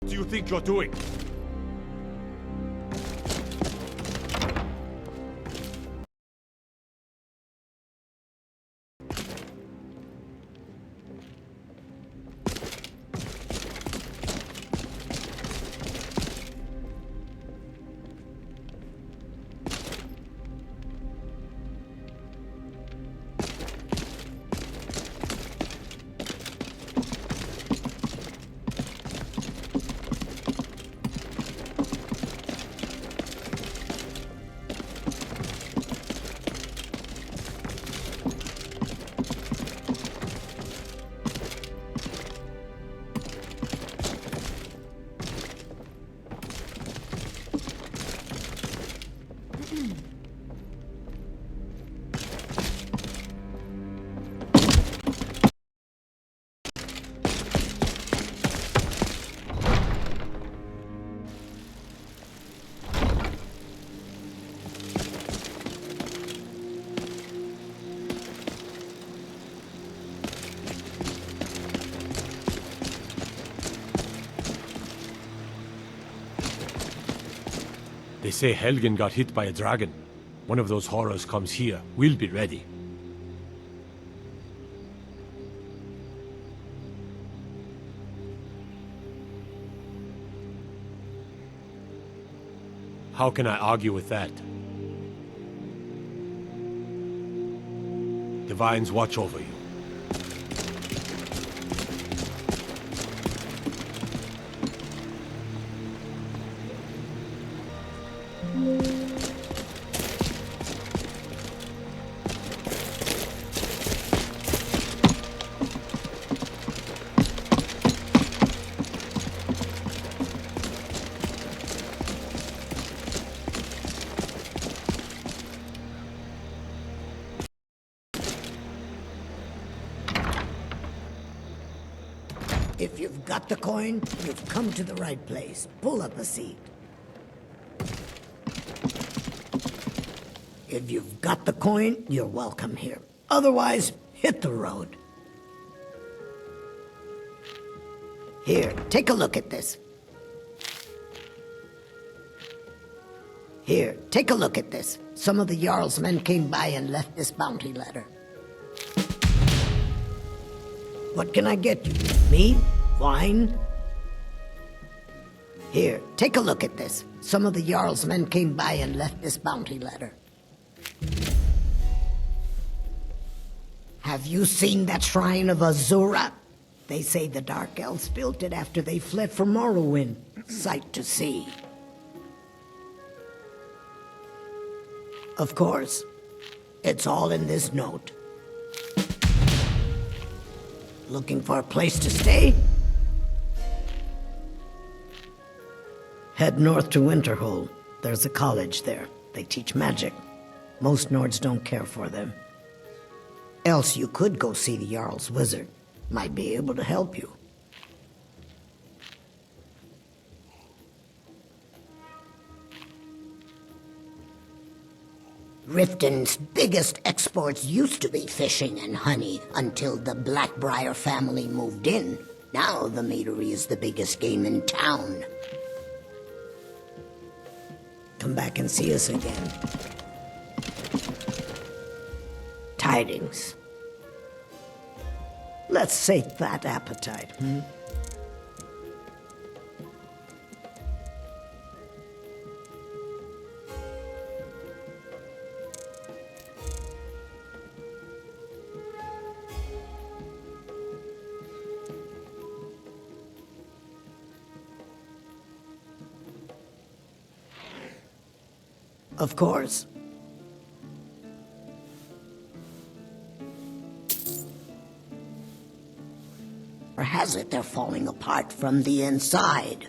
Speaker 14: What do you think you're doing?
Speaker 13: They say Helgen got hit by a dragon. One of those horrors comes here. We'll be ready. How can I argue with that? Divines watch over you.
Speaker 20: If you've got the coin, you've come to the right place. Pull up a seat. If you've got the coin, you're welcome here. Otherwise, hit the road. Here, take a look at this. Here, take a look at this. Some of the Jarl's men came by and left this bounty letter. What can I get you? Meat? Wine? Here, take a look at this. Some of the Jarl's men came by and left this bounty letter. Have you seen that shrine of Azura? They say the Dark Elves built it after they fled from Morrowind. Sight to see. Of course, it's all in this note. Looking for a place to stay? Head north to Winterhold. There's a college there. They teach magic. Most Nords don't care for them. Else you could go see the Jarl's wizard. Might be able to help you. Riften's biggest exports used to be fishing and honey until the Blackbriar family moved in. Now the meadery is the biggest game in town. Come back and see us again. Tidings. Let's sate that appetite, hmm? Of course. Or has it they're falling apart from the inside?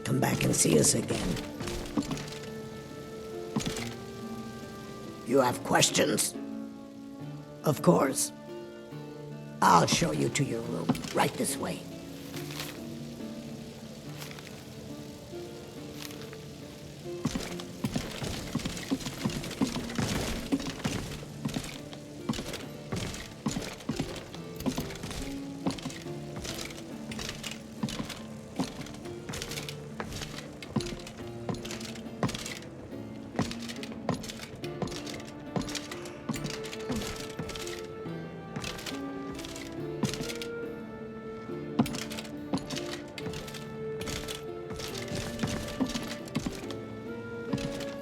Speaker 20: Come back and see us again. You have questions? Of course. I'll show you to your room, right this way.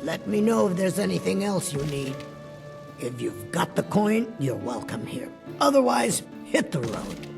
Speaker 20: Let me know if there's anything else you need. If you've got the coin, you're welcome here. Otherwise, hit the road.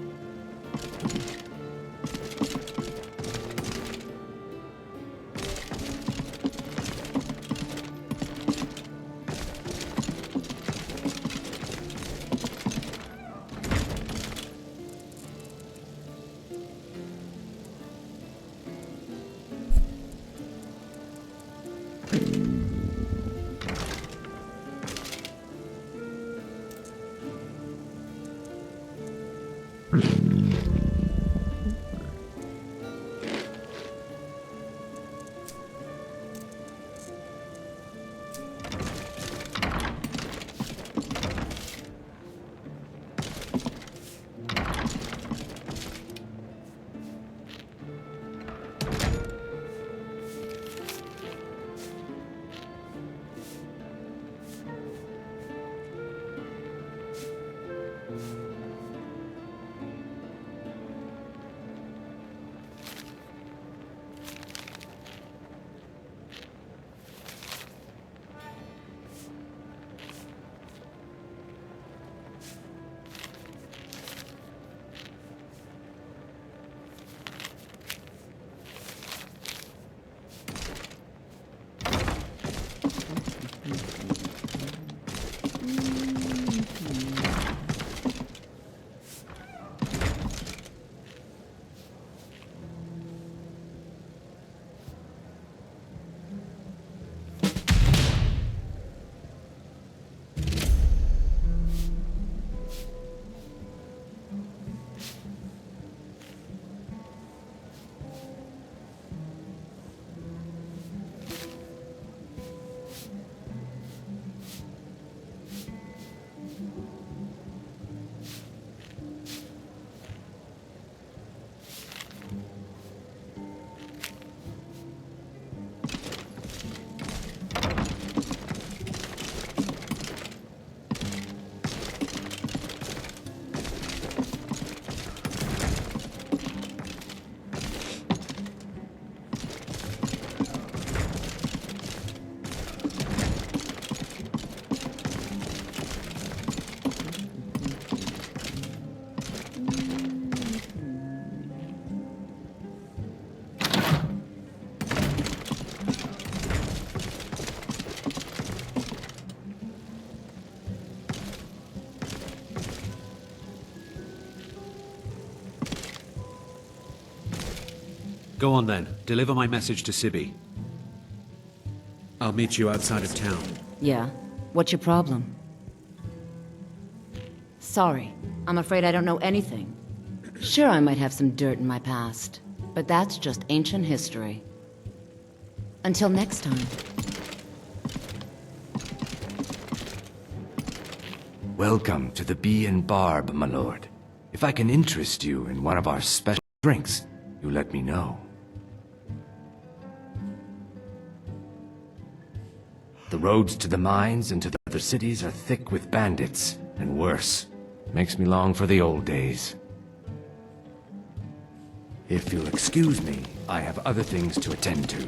Speaker 3: Go on then. Deliver my message to Sibby. I'll meet you outside of town.
Speaker 9: Yeah? What's your problem? Sorry. I'm afraid I don't know anything. Sure, I might have some dirt in my past, but that's just ancient history. Until next time.
Speaker 15: Welcome to the Bee and Barb, my lord. If I can interest you in one of our special drinks, you let me know. The roads to the mines and to the other cities are thick with bandits, and worse. Makes me long for the old days. If you'll excuse me, I have other things to attend to.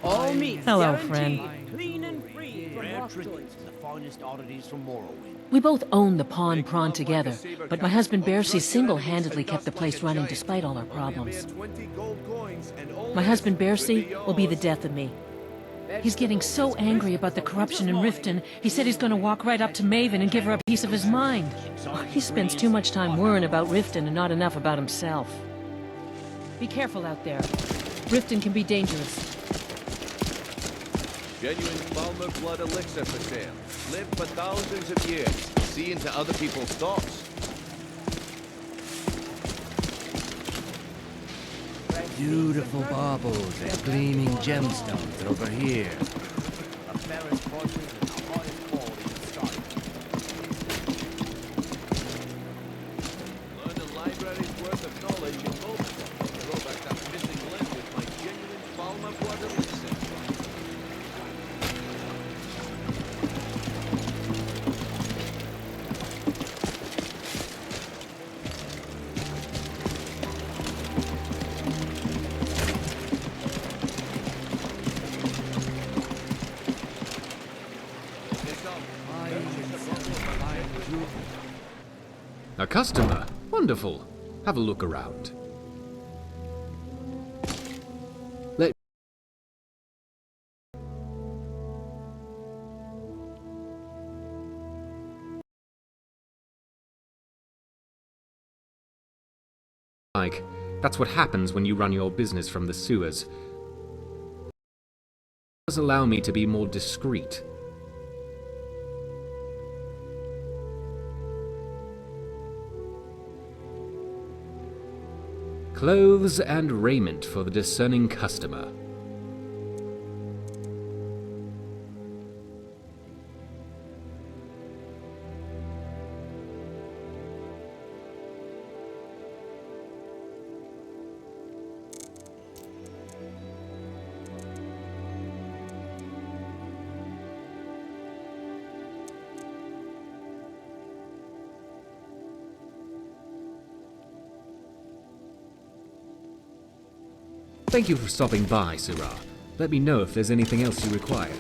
Speaker 6: All meat.
Speaker 4: Hello,
Speaker 6: guaranteed,
Speaker 4: friend.
Speaker 6: Clean and free from
Speaker 17: Rare
Speaker 6: rock
Speaker 17: trinkets and the finest oddities from Morrowind.
Speaker 1: We both own the pawn prawn together, but my husband Bercy single-handedly kept the place running despite all our problems. My husband Bercy will be the death of me. He's getting so angry about the corruption in Riften, he said he's going to walk right up to Maven and give her a piece of his mind. He spends too much time worrying about Riften and not enough about himself. Be careful out there. Riften can be dangerous.
Speaker 8: Genuine Falmer blood elixir for sale. Live for thousands of years. See into other people's thoughts.
Speaker 15: Beautiful baubles and gleaming gemstones over here.
Speaker 17: The fairest prices and the highest quality in Skyrim. Learn a library's worth of knowledge in both. Throw back that missing link with my genuine Falmer blood elixir.
Speaker 3: A customer? Wonderful. Have a look around. Let that's what happens when you run your business from the sewers. It does allow me to be more discreet. Clothes and raiment for the discerning customer. Thank you for stopping by, Sirrah. Let me know if there's anything else you require.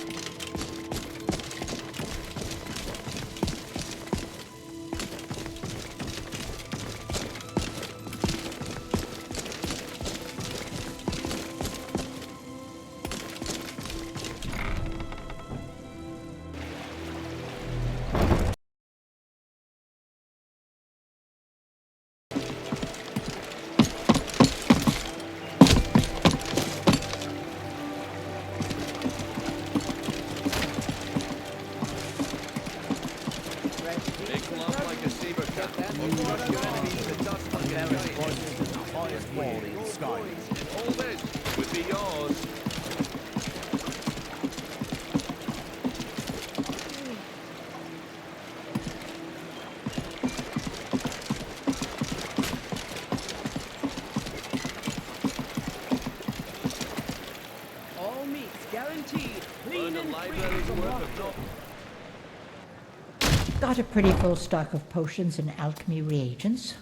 Speaker 2: Got a pretty full stock of potions and alchemy reagents.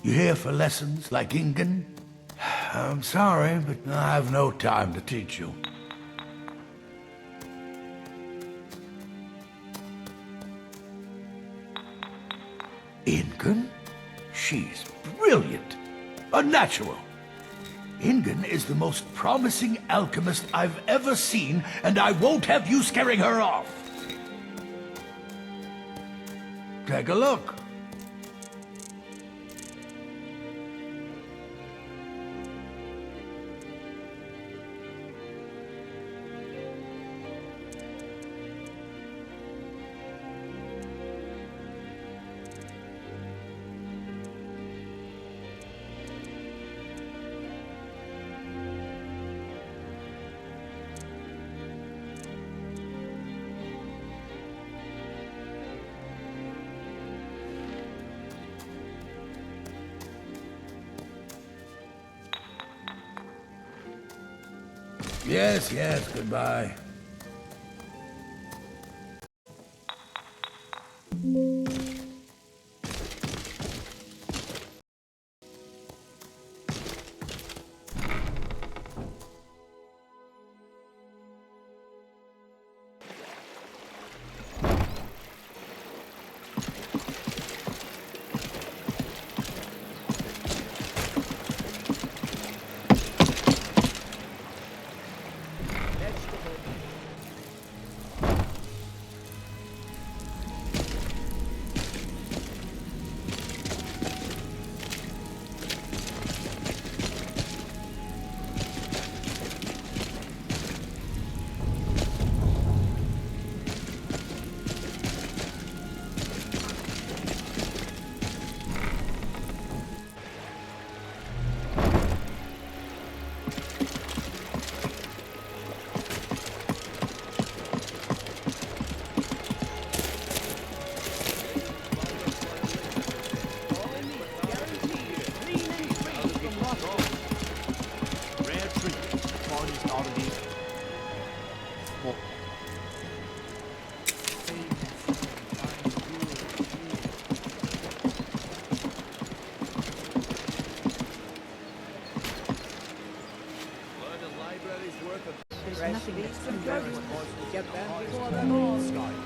Speaker 14: You here for lessons like Ingen? I'm sorry, but I have no time to teach you. Ingun? She's brilliant. A natural. Ingun is the most promising alchemist I've ever seen, and I won't have you scaring her off. Take a look. Yes, goodbye.
Speaker 6: There's nothing that's been done. Get them before they're all Skyrim.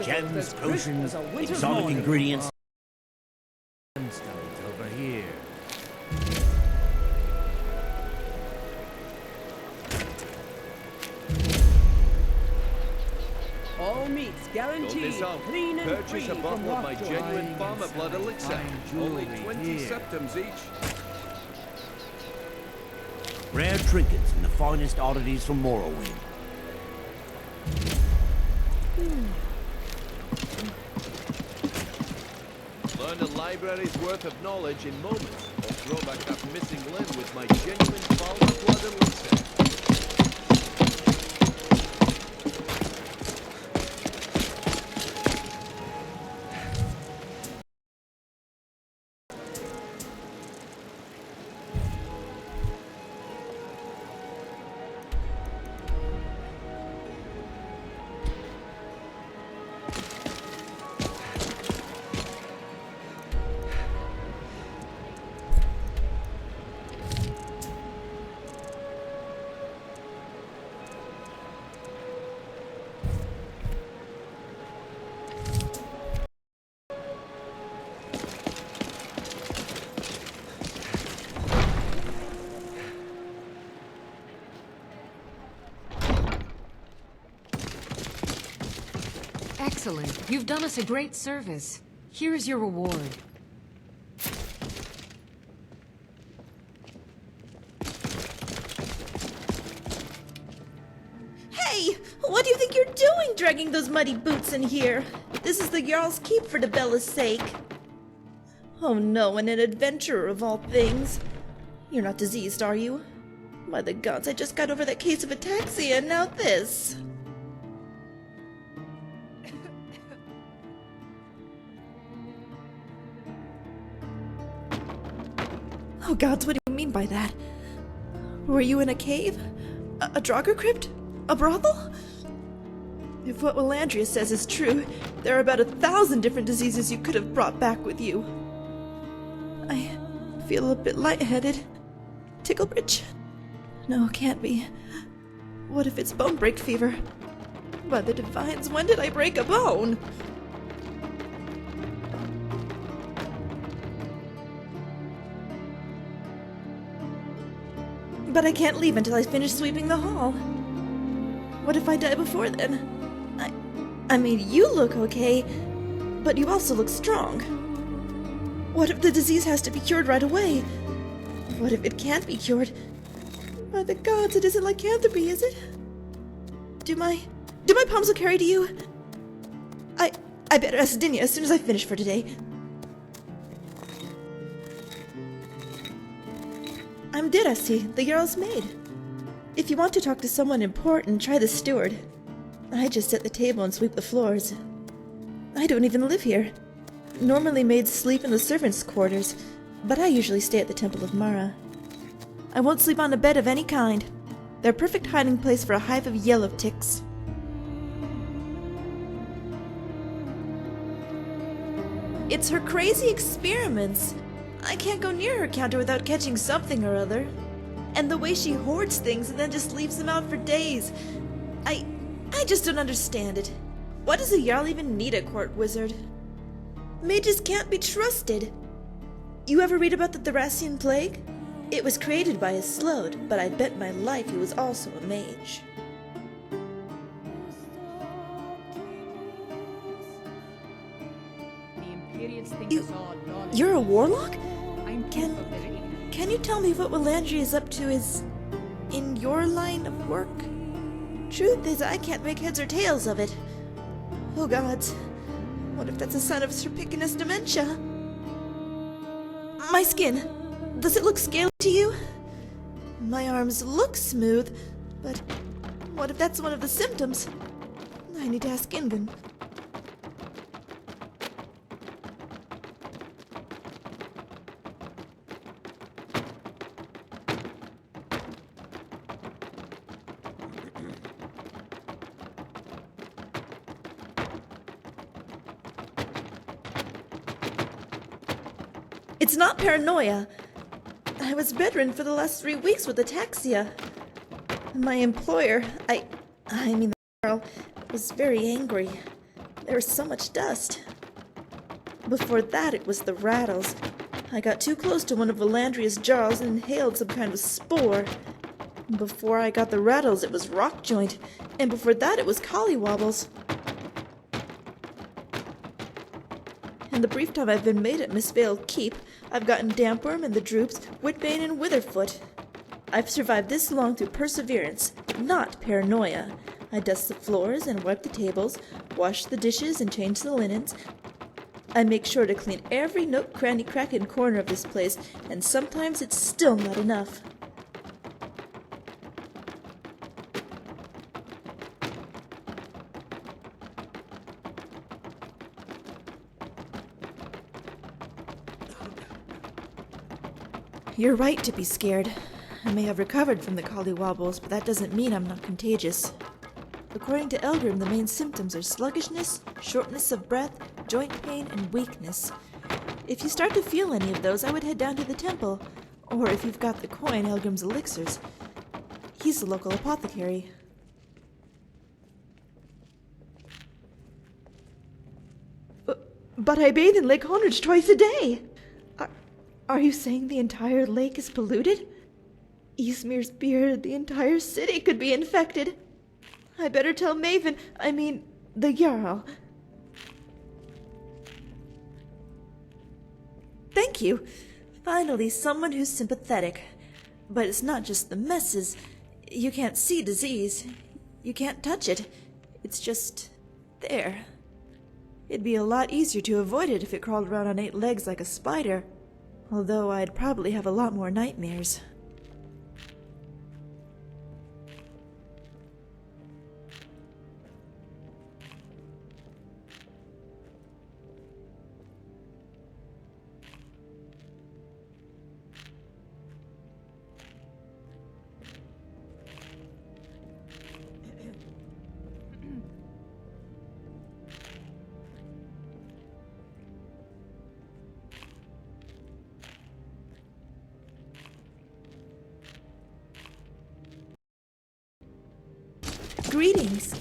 Speaker 17: Gems, potions, exotic ingredients.
Speaker 8: Over here.
Speaker 6: All meats guaranteed, clean and
Speaker 8: Purchase
Speaker 6: free
Speaker 8: a bottle
Speaker 6: from
Speaker 8: of my
Speaker 6: lockjaw.
Speaker 8: genuine farmer blood elixir. Only 20 septums each.
Speaker 17: Rare trinkets and the finest oddities from Morrowind.
Speaker 8: Learn a library's worth of knowledge in moments, or throw back that missing limb with my genuine farmer blood elixir.
Speaker 21: Excellent. You've done us a great service. Here is your reward.
Speaker 12: Hey! What do you think you're doing, dragging those muddy boots in here? This is the Jarl's Keep, for Debella's sake. Oh no, and an adventurer of all things. You're not diseased, are you? By the gods, I just got over that case of ataxia, and now this. Oh gods, what do you mean by that? Were you in a cave? A Draugr crypt? A brothel? If what Willandria says is true, there are about 1,000 different diseases you could have brought back with you. I feel a bit lightheaded. Ticklebridge? No, can't be. What if it's bone break fever? By the divines, when did I break a bone? But I can't leave until I finish sweeping the hall. What if I die before then? I mean, you look okay, but you also look strong. What if the disease has to be cured right away? What if it can't be cured? By the gods, it isn't lycanthropy, is it? Do my palms look hairy to you? I better ask Dinya as soon as I finish for today. I'm Dirasi, the Jarl's maid. If you want to talk to someone important, try the steward. I just set the table and sweep the floors. I don't even live here. Normally maids sleep in the servants' quarters, but I usually stay at the Temple of Mara. I won't sleep on a bed of any kind. They're a perfect hiding place for a hive of yellow ticks. It's her crazy experiments. I can't go near her counter without catching something or other. And the way she hoards things and then just leaves them out for days. I just don't understand it. Why does a Jarl even need a court wizard? Mages can't be trusted. You ever read about the Thracian plague? It was created by a Slode, but I bet my life he was also a mage. You're a warlock? Can you tell me what Willandria is up to is in your line of work? Truth is, I can't make heads or tails of it. Oh gods, what if that's a sign of serpiginous dementia? My skin, does it look scaly to you? My arms look smooth, but what if that's one of the symptoms? I need to ask Ingun. It's not paranoia. I was bedridden for the last 3 weeks with ataxia. My employer, I mean the girl, was very angry. There was so much dust. Before that, it was the rattles. I got too close to one of Willandria's jars and inhaled some kind of spore. Before I got the rattles, it was rock joint, and before that, it was collywobbles. In the brief time I've been maid at Miss Vale Keep, I've gotten Dampworm and the Droops, Whitbane and Witherfoot. I've survived this long through perseverance, not paranoia. I dust the floors and wipe the tables, wash the dishes and change the linens. I make sure to clean every nook, cranny, crack, and corner of this place, and sometimes it's still not enough. You're right to be scared. I may have recovered from the collywobbles, but that doesn't mean I'm not contagious. According to Elgrim, the main symptoms are sluggishness, shortness of breath, joint pain, and weakness. If you start to feel any of those, I would head down to the temple. Or if you've got the coin, Elgrim's elixirs. He's the local apothecary. But I bathe in Lake Honridge twice a day! Are you saying the entire lake is polluted? Eastmere's beard, the entire city could be infected. I better tell Maven, the Jarl. Thank you. Finally, someone who's sympathetic. But it's not just the messes. You can't see disease. You can't touch it. It's just there. It'd be a lot easier to avoid it if it crawled around on 8 legs like a spider. Although I'd probably have a lot more nightmares. Greetings.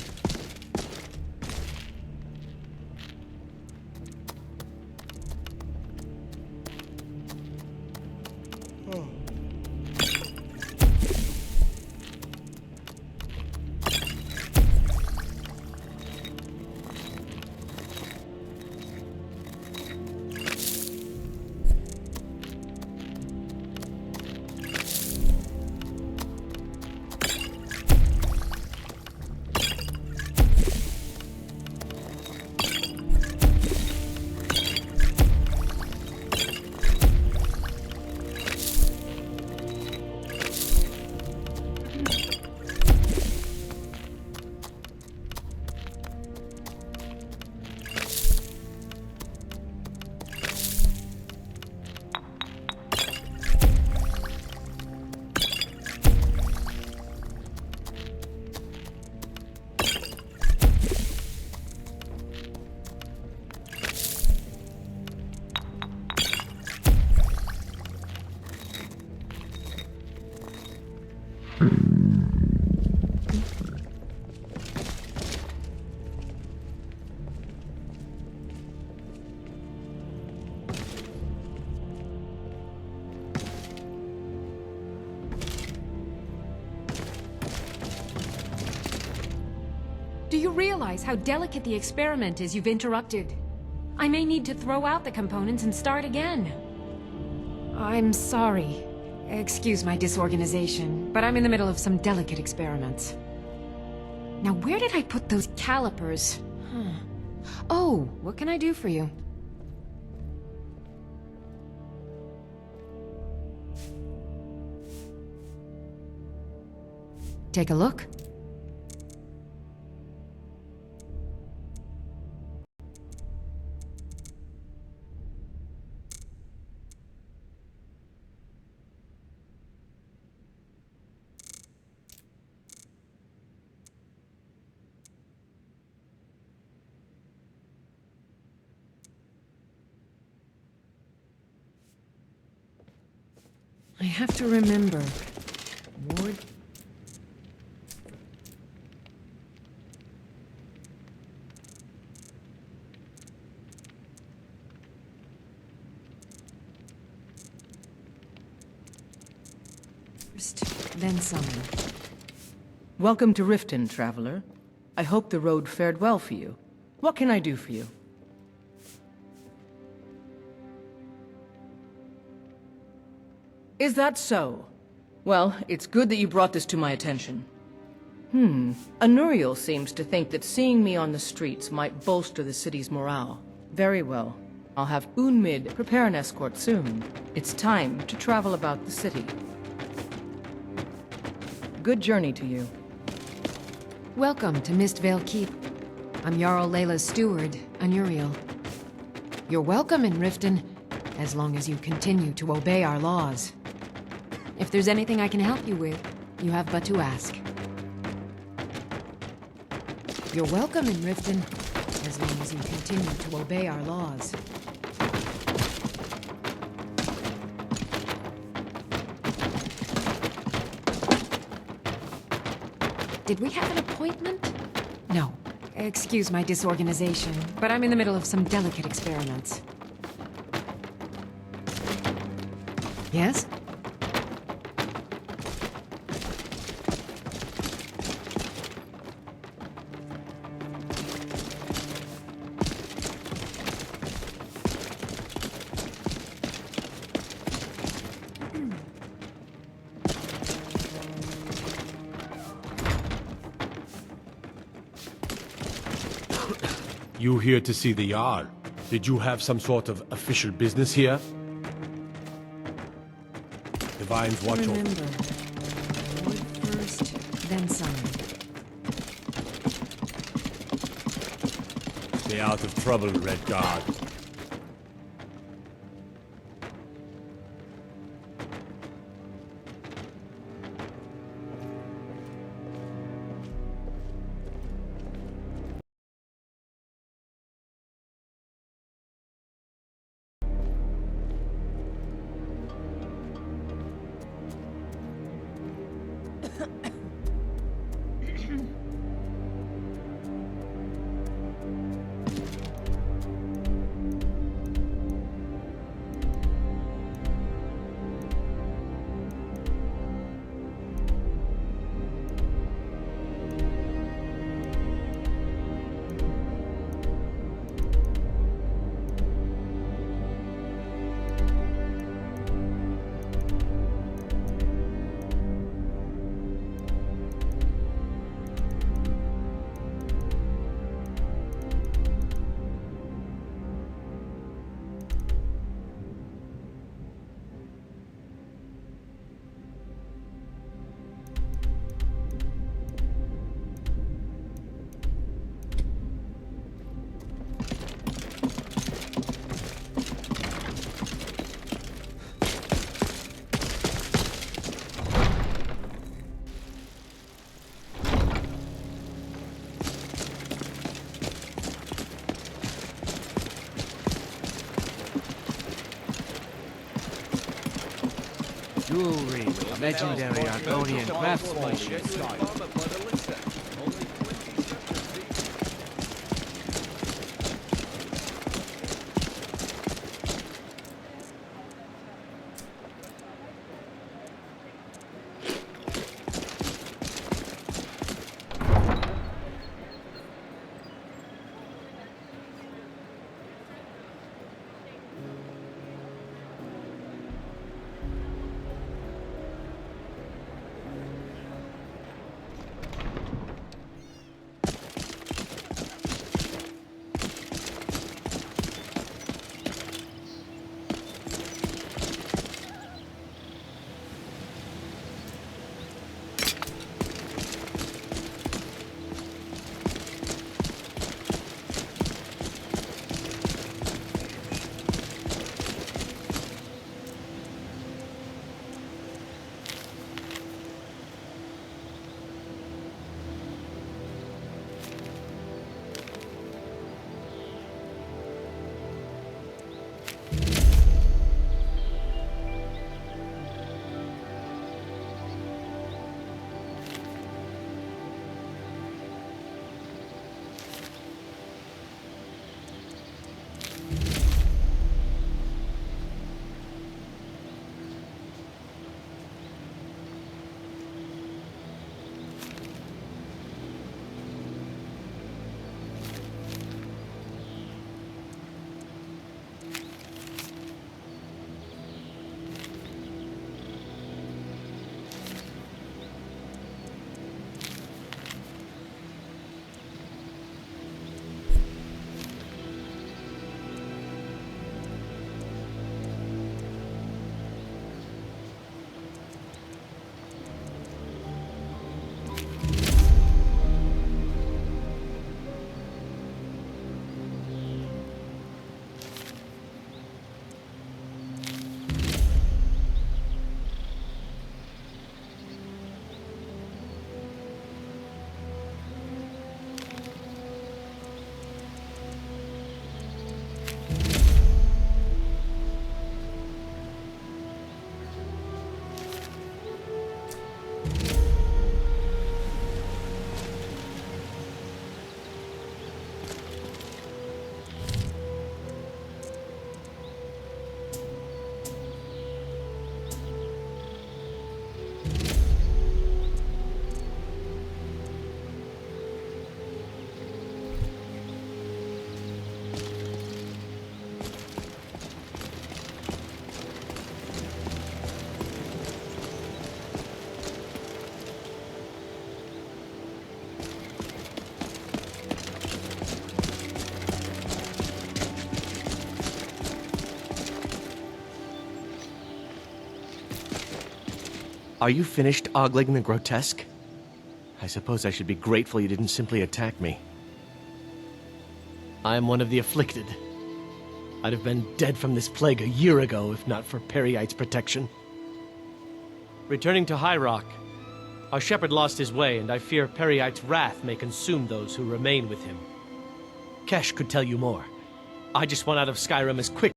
Speaker 21: Do you realize how delicate the experiment is you've interrupted? I may need to throw out the components and start again. I'm sorry. Excuse my disorganization, but I'm in the middle of some delicate experiments. Now, where did I put those calipers? Oh, what can I do for you? Take a look. I have to remember. Ward. First, then summon.
Speaker 4: Welcome to Riften, traveler. I hope the road fared well for you. What can I do for you? Is that so? Well, it's good that you brought this to my attention. Anuriel seems to think that seeing me on the streets might bolster the city's morale. Very well. I'll have Unmid prepare an escort soon. It's time to travel about the city. Good journey to you.
Speaker 21: Welcome to Mistvale Keep. I'm Jarl Layla's steward, Anuriel. You're welcome in Riften, as long as you continue to obey our laws. If there's anything I can help you with, you have but to ask. You're welcome in Riften, as long as you continue to obey our laws. Did we have an appointment? No. Excuse my disorganization, but I'm in the middle of some delicate experiments. Yes?
Speaker 16: You here to see the Jarl? Did you have some sort of official business here? Divines watch over.
Speaker 21: Remember, Ward first, then summon.
Speaker 16: Stay out of trouble, Red Guard.
Speaker 5: jewelry with legendary Argonian craftsmanship.
Speaker 13: Are you finished ogling the grotesque? I suppose I should be grateful you didn't simply attack me. I am one of the afflicted. I'd have been dead from this plague a year ago if not for Periite's protection. Returning to High Rock, our shepherd lost his way, and I fear Periite's wrath may consume those who remain with him. Kesh could tell you more. I just want out of Skyrim as quick.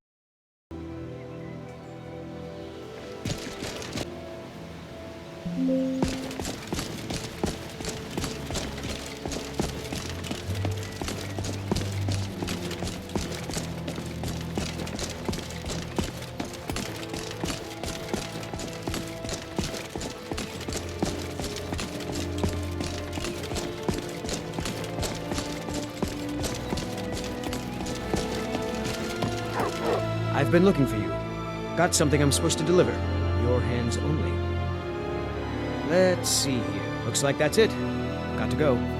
Speaker 7: I've been looking for you. Got something I'm supposed to deliver. Your hands only. Let's see here. Looks like that's it. Got to go.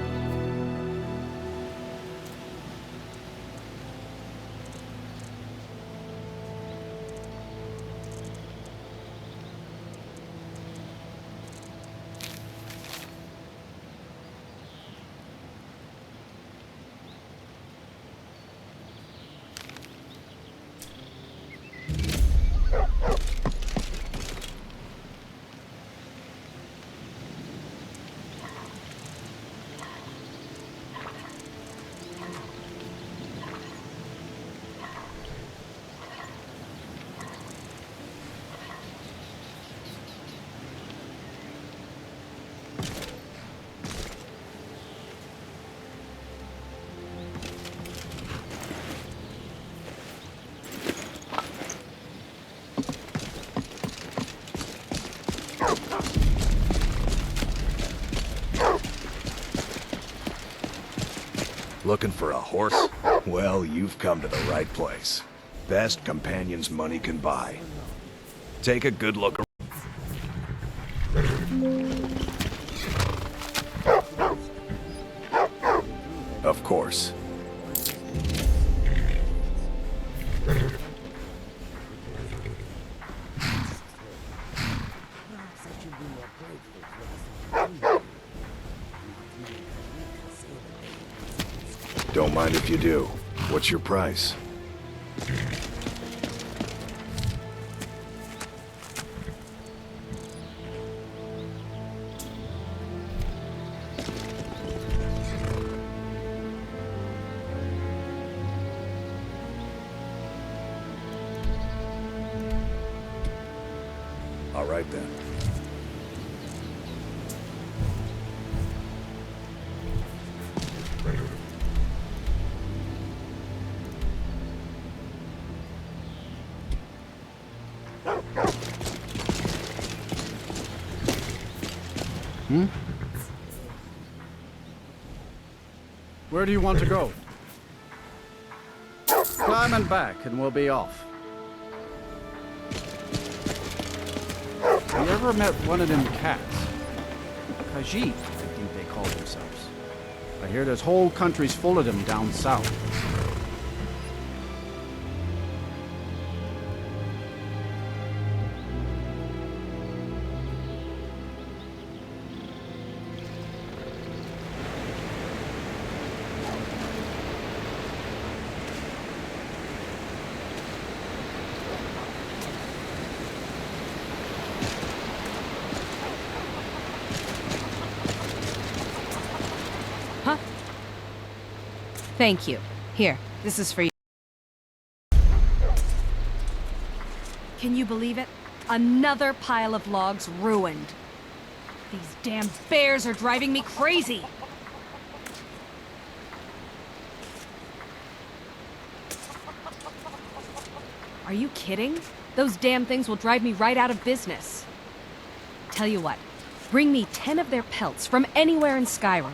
Speaker 14: Looking for a horse? Well, you've come to the right place. Best companions money can buy. Take a good look around. Of course. Don't mind if you do. What's your price? All right then.
Speaker 5: Where do you want to go? Climb and back, and we'll be off. You ever met one of them cats? Khajiit, I think they call themselves. I hear there's whole countries full of them down south.
Speaker 4: Thank you. Here, this is for you.
Speaker 11: Can you believe it? Another pile of logs ruined. These damn bears are driving me crazy! Are you kidding? Those damn things will drive me right out of business. Tell you what, bring me 10 of their pelts from anywhere in Skyrim.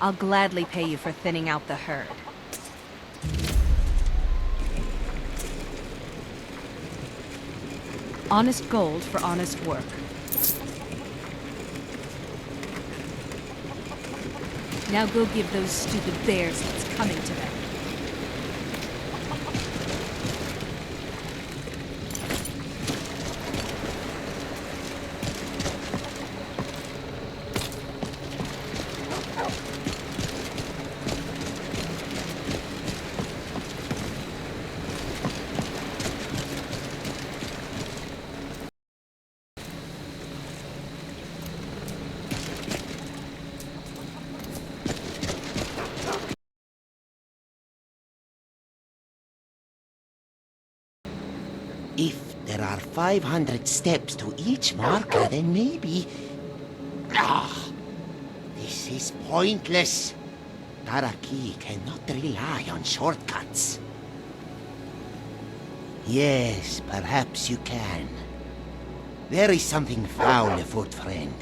Speaker 11: I'll gladly pay you for thinning out the herd. Honest gold for honest work. Now go give those stupid bears what's coming to them.
Speaker 10: If there are 500 steps to each marker, then maybe... this is pointless. Taraki cannot rely on shortcuts. Yes, perhaps you can. There is something foul afoot, friend.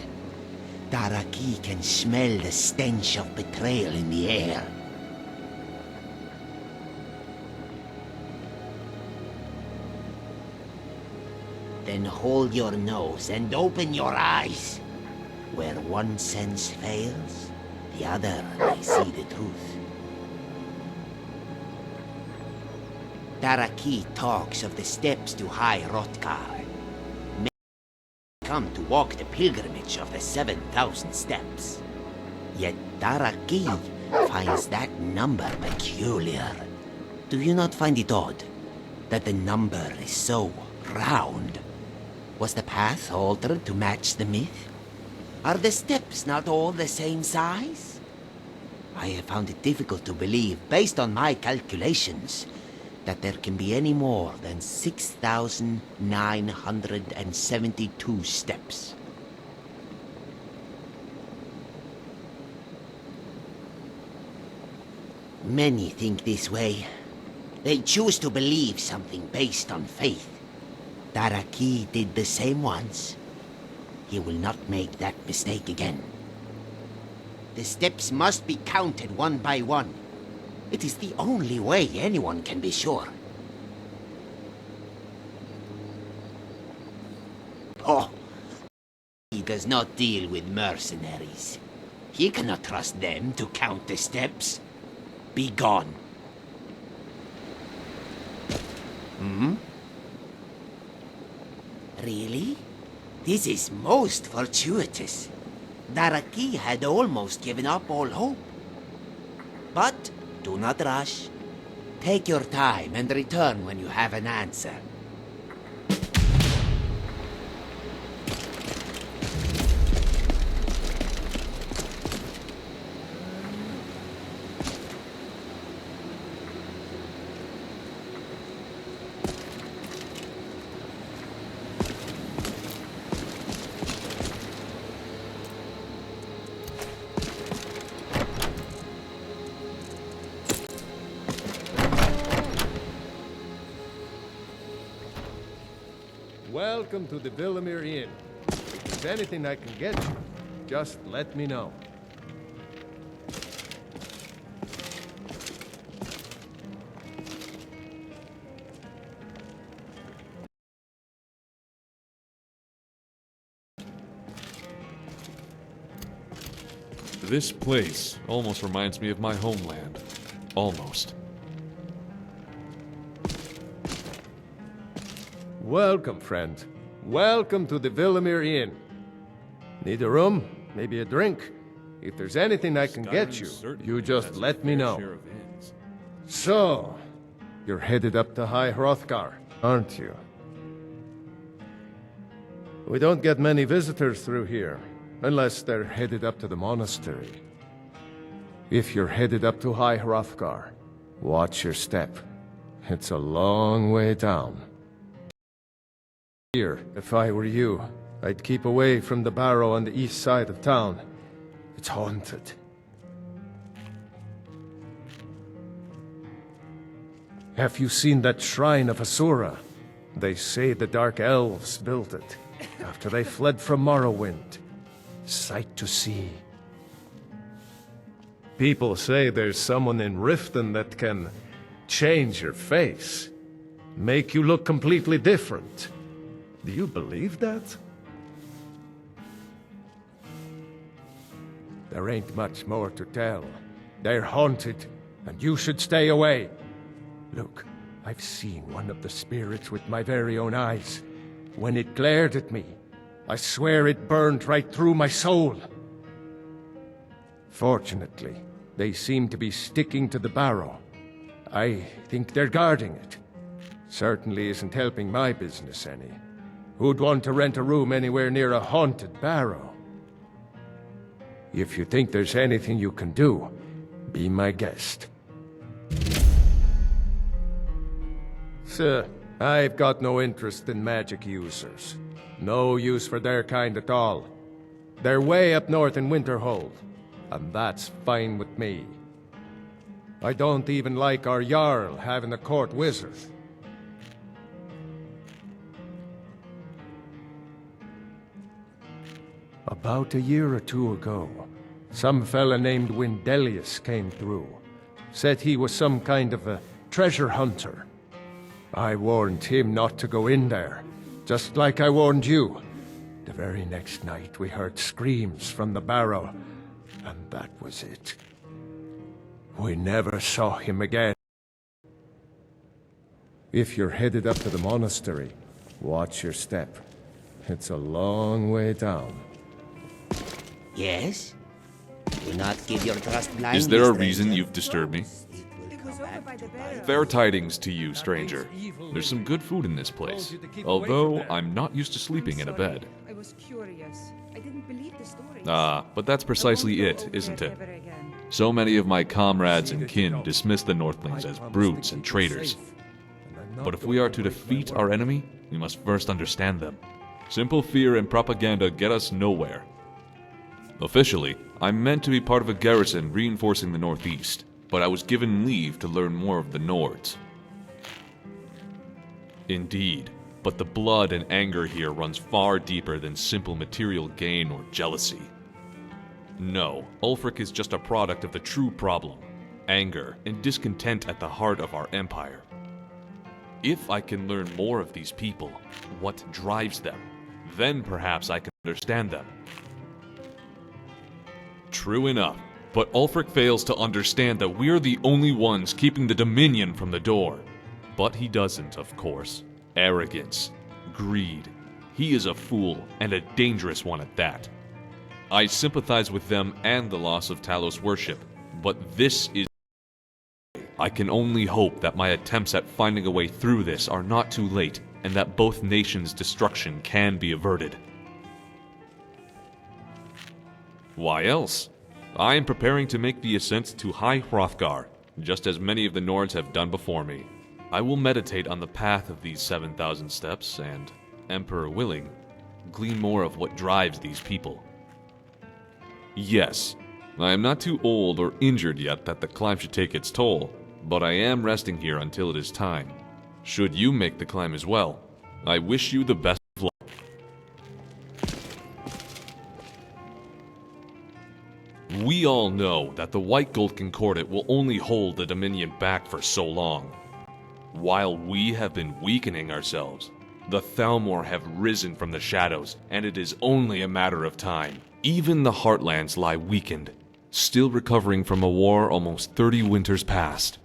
Speaker 10: Taraki can smell the stench of betrayal in the air. Then hold your nose and open your eyes. Where one sense fails, the other may see the truth. Taraki talks of the steps to High Hrothgar. Many come to walk the pilgrimage of the 7,000 steps. Yet Taraki finds that number peculiar. Do you not find it odd that the number is so round? Was the path altered to match the myth? Are the steps not all the same size? I have found it difficult to believe, based on my calculations, that there can be any more than 6,972 steps. Many think this way. They choose to believe something based on faith. Taraki did the same once. He will not make that mistake again. The steps must be counted one by one. It is the only way anyone can be sure. Oh, he does not deal with mercenaries. He cannot trust them to count the steps. Be gone. Hmm? Really? This is most fortuitous. Daraki had almost given up all hope. But do not rush. Take your time and return when you have an answer.
Speaker 16: Welcome to the Villamere Inn. If there's anything I can get you, just let me know.
Speaker 18: This place almost reminds me of my homeland. Almost.
Speaker 16: Welcome, friend. Welcome to the Villamere Inn. Need a room? Maybe a drink? If there's anything I can get you, you just let me know. So, you're headed up to High Hrothgar, aren't you? We don't get many visitors through here, unless they're headed up to the monastery. If you're headed up to High Hrothgar, watch your step. It's a long way down. Here, if I were you, I'd keep away from the barrow on the east side of town. It's haunted. Have you seen that shrine of Asura? They say the Dark Elves built it, after they fled from Morrowind. Sight to see. People say there's someone in Riften that can change your face, make you look completely different. Do you believe that? There ain't much more to tell. They're haunted, and you should stay away. Look, I've seen one of the spirits with my very own eyes. When it glared at me, I swear it burned right through my soul. Fortunately, they seem to be sticking to the barrow. I think they're guarding it. Certainly isn't helping my business any. Who'd want to rent a room anywhere near a haunted barrow? If you think there's anything you can do, be my guest. Sir, I've got no interest in magic users. No use for their kind at all. They're way up north in Winterhold, and that's fine with me. I don't even like our Jarl having a court wizard. About a year or two ago, some fella named Windelius came through. Said he was some kind of a treasure hunter. I warned him not to go in there, just like I warned you. The very next night we heard screams from the barrow, and that was it. We never saw him again. If you're headed up to the monastery, watch your step. It's a long way down.
Speaker 10: Yes? Do not give your trust blindly.
Speaker 18: Is there a reason you've disturbed me? Fair tidings to you, stranger. There's some good food in this place, although I'm not used to sleeping in a bed.
Speaker 11: I was curious. I didn't believe the story.
Speaker 18: Ah, but that's precisely it, isn't it? So many of my comrades and kin dismiss the Northlings as brutes and traitors. But if we are to defeat our enemy, we must first understand them. Simple fear and propaganda get us nowhere. Officially, I'm meant to be part of a garrison reinforcing the northeast, but I was given leave to learn more of the Nords. Indeed, but the blood and anger here runs far deeper than simple material gain or jealousy. No, Ulfric is just a product of the true problem. anger, and discontent at the heart of our empire. If I can learn more of these people, what drives them, then perhaps I can understand them. True enough, but Ulfric fails to understand that we're the only ones keeping the Dominion from the door. But he doesn't, of course. Arrogance, greed. He is a fool, and a dangerous one at that. I sympathize with them and the loss of Talos worship, but this is... I can only hope that my attempts at finding a way through this are not too late, and that both nations' destruction can be averted. Why else? I am preparing to make the ascent to High Hrothgar, just as many of the Nords have done before me. I will meditate on the path of these 7,000 steps, and, Emperor willing, glean more of what drives these people. Yes, I am not too old or injured yet that the climb should take its toll, but I am resting here until it is time. Should you make the climb as well, I wish you the best of luck. We all know that the White Gold Concordat will only hold the Dominion back for so long. While we have been weakening ourselves, the Thalmor have risen from the shadows, and it is only a matter of time. Even the Heartlands lie weakened, still recovering from a war almost 30 winters past.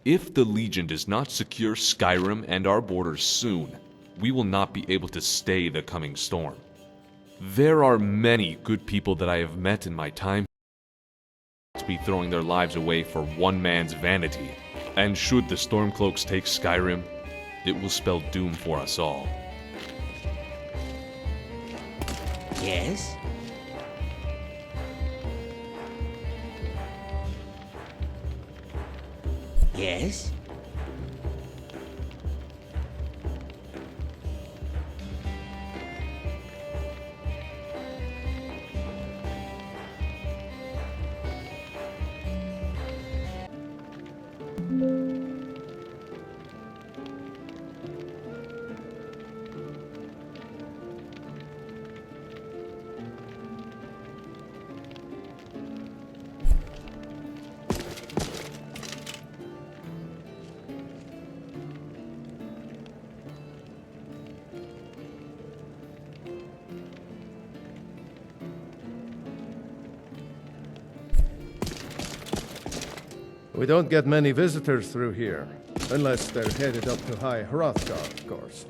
Speaker 18: If the Legion does not secure Skyrim and our borders soon, we will not be able to stay the coming storm. There are many good people that I have met in my time to be throwing their lives away for one man's vanity. And should the Stormcloaks take Skyrim, it will spell doom for us all.
Speaker 10: Yes? Yes?
Speaker 16: We don't get many visitors through here, unless they're headed up to High Hrothgar, of course.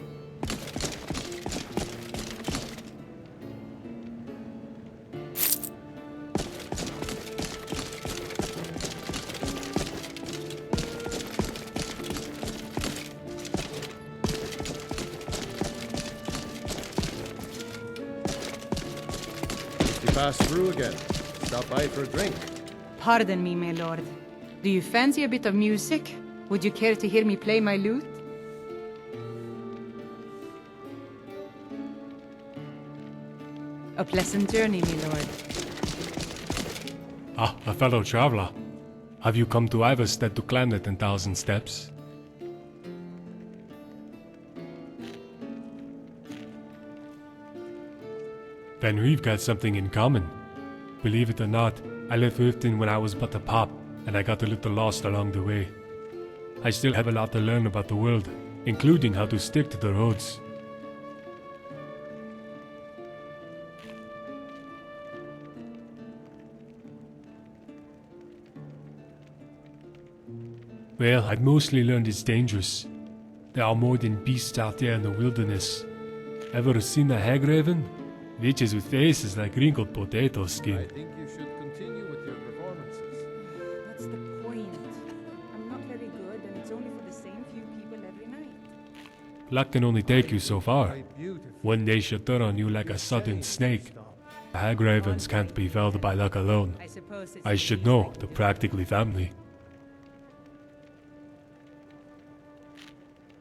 Speaker 16: If you pass through again, stop by for a drink.
Speaker 11: Pardon me, my lord. Do you fancy a bit of music? Would you care to hear me play my lute? A pleasant journey, my lord.
Speaker 19: Ah, a fellow traveler. Have you come to Ivarstead to climb the 10,000 steps? Then we've got something in common. Believe it or not, I left Riften when I was but a pup, and I got a little lost along the way. I still have a lot to learn about the world, including how to stick to the roads. Well, I've mostly learned it's dangerous. There are more than beasts out there in the wilderness. Ever seen a hag raven? Witches with faces like wrinkled potato skin.
Speaker 16: I think you should continue with your performances.
Speaker 11: That's the point. I'm not very good, and it's only for the same few people every night.
Speaker 19: Luck can only take you so far. One day she'll turn on you like a sudden snake. Hag ravens can't be felled by luck alone. I should know, they're practically family.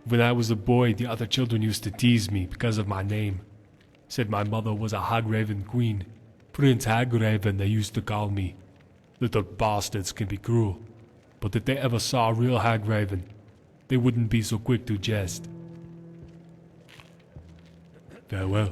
Speaker 19: When I was a boy, the other children used to tease me because of my name. Said my mother was a Hagraven queen. Prince Hagraven, they used to call me. Little bastards can be cruel, but if they ever saw a real Hagraven, they wouldn't be so quick to jest. Farewell.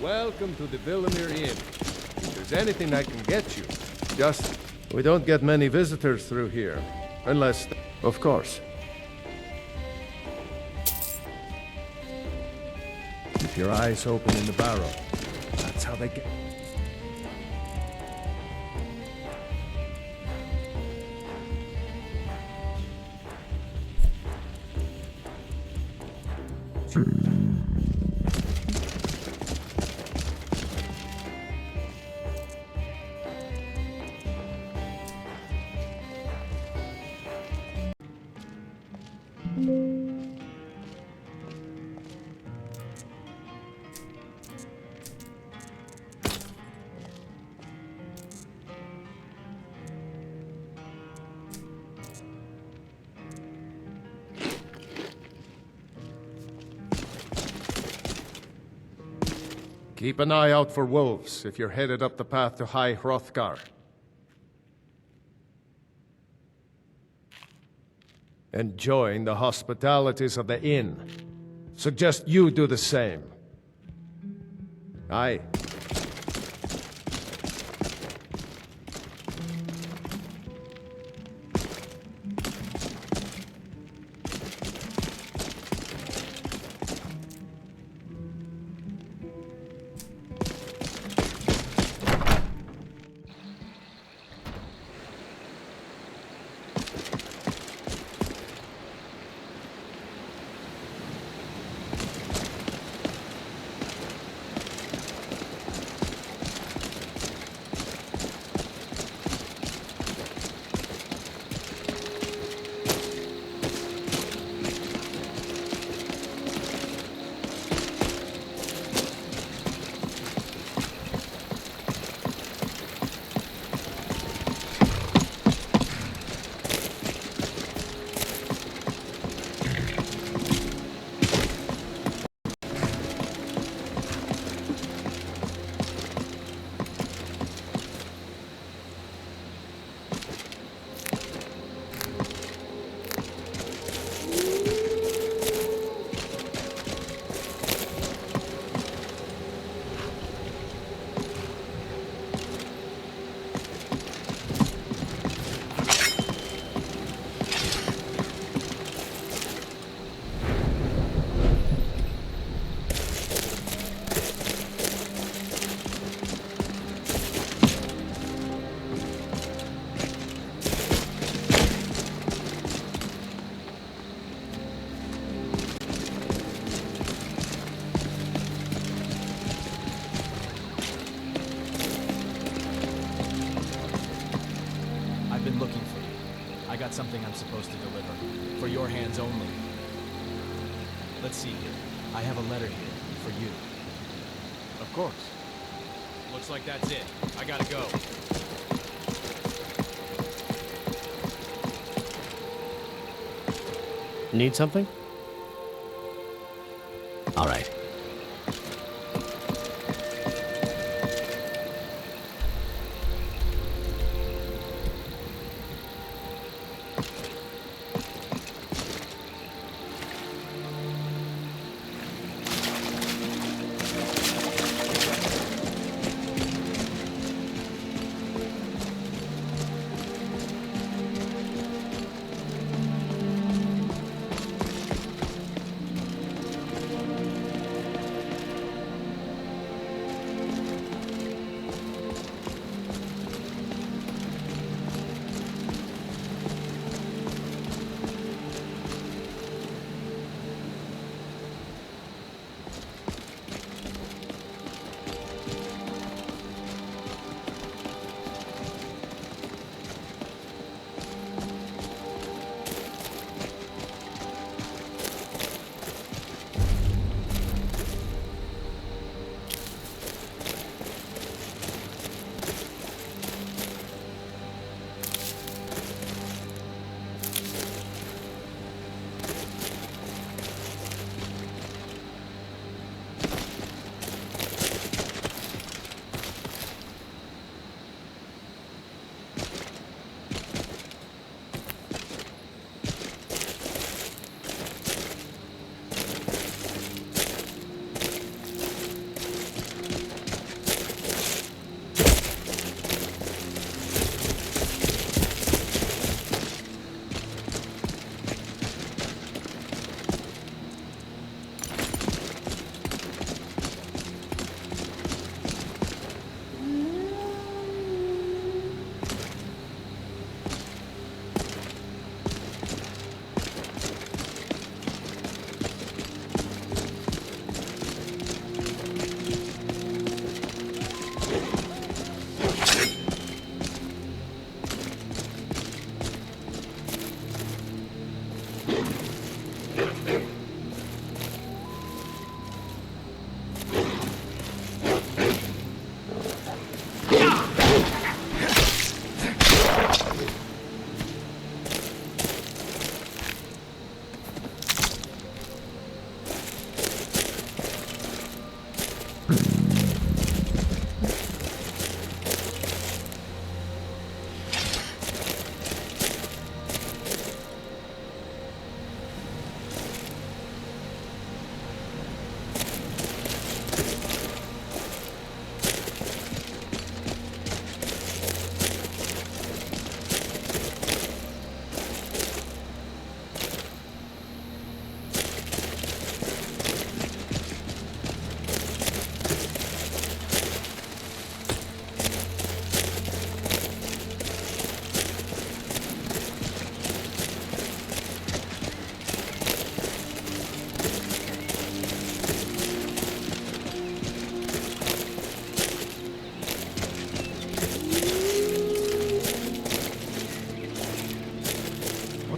Speaker 16: Welcome to the Villamere Inn. If there's anything I can get you, just... We don't get many visitors through here. Unless... Of course. Keep your eyes open in the barrow. That's how they get... Keep an eye out for wolves if you're headed up the path to High Hrothgar. Enjoying the hospitalities of the inn. Suggest you do the same. Aye.
Speaker 20: Something I'm supposed to deliver. For your hands only. Let's see here. I have a letter here. For you.
Speaker 5: Of course. Looks like that's it. I gotta go.
Speaker 13: Need something?
Speaker 15: All right.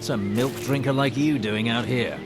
Speaker 20: What's a milk drinker like you doing out here?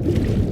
Speaker 21: Helgen.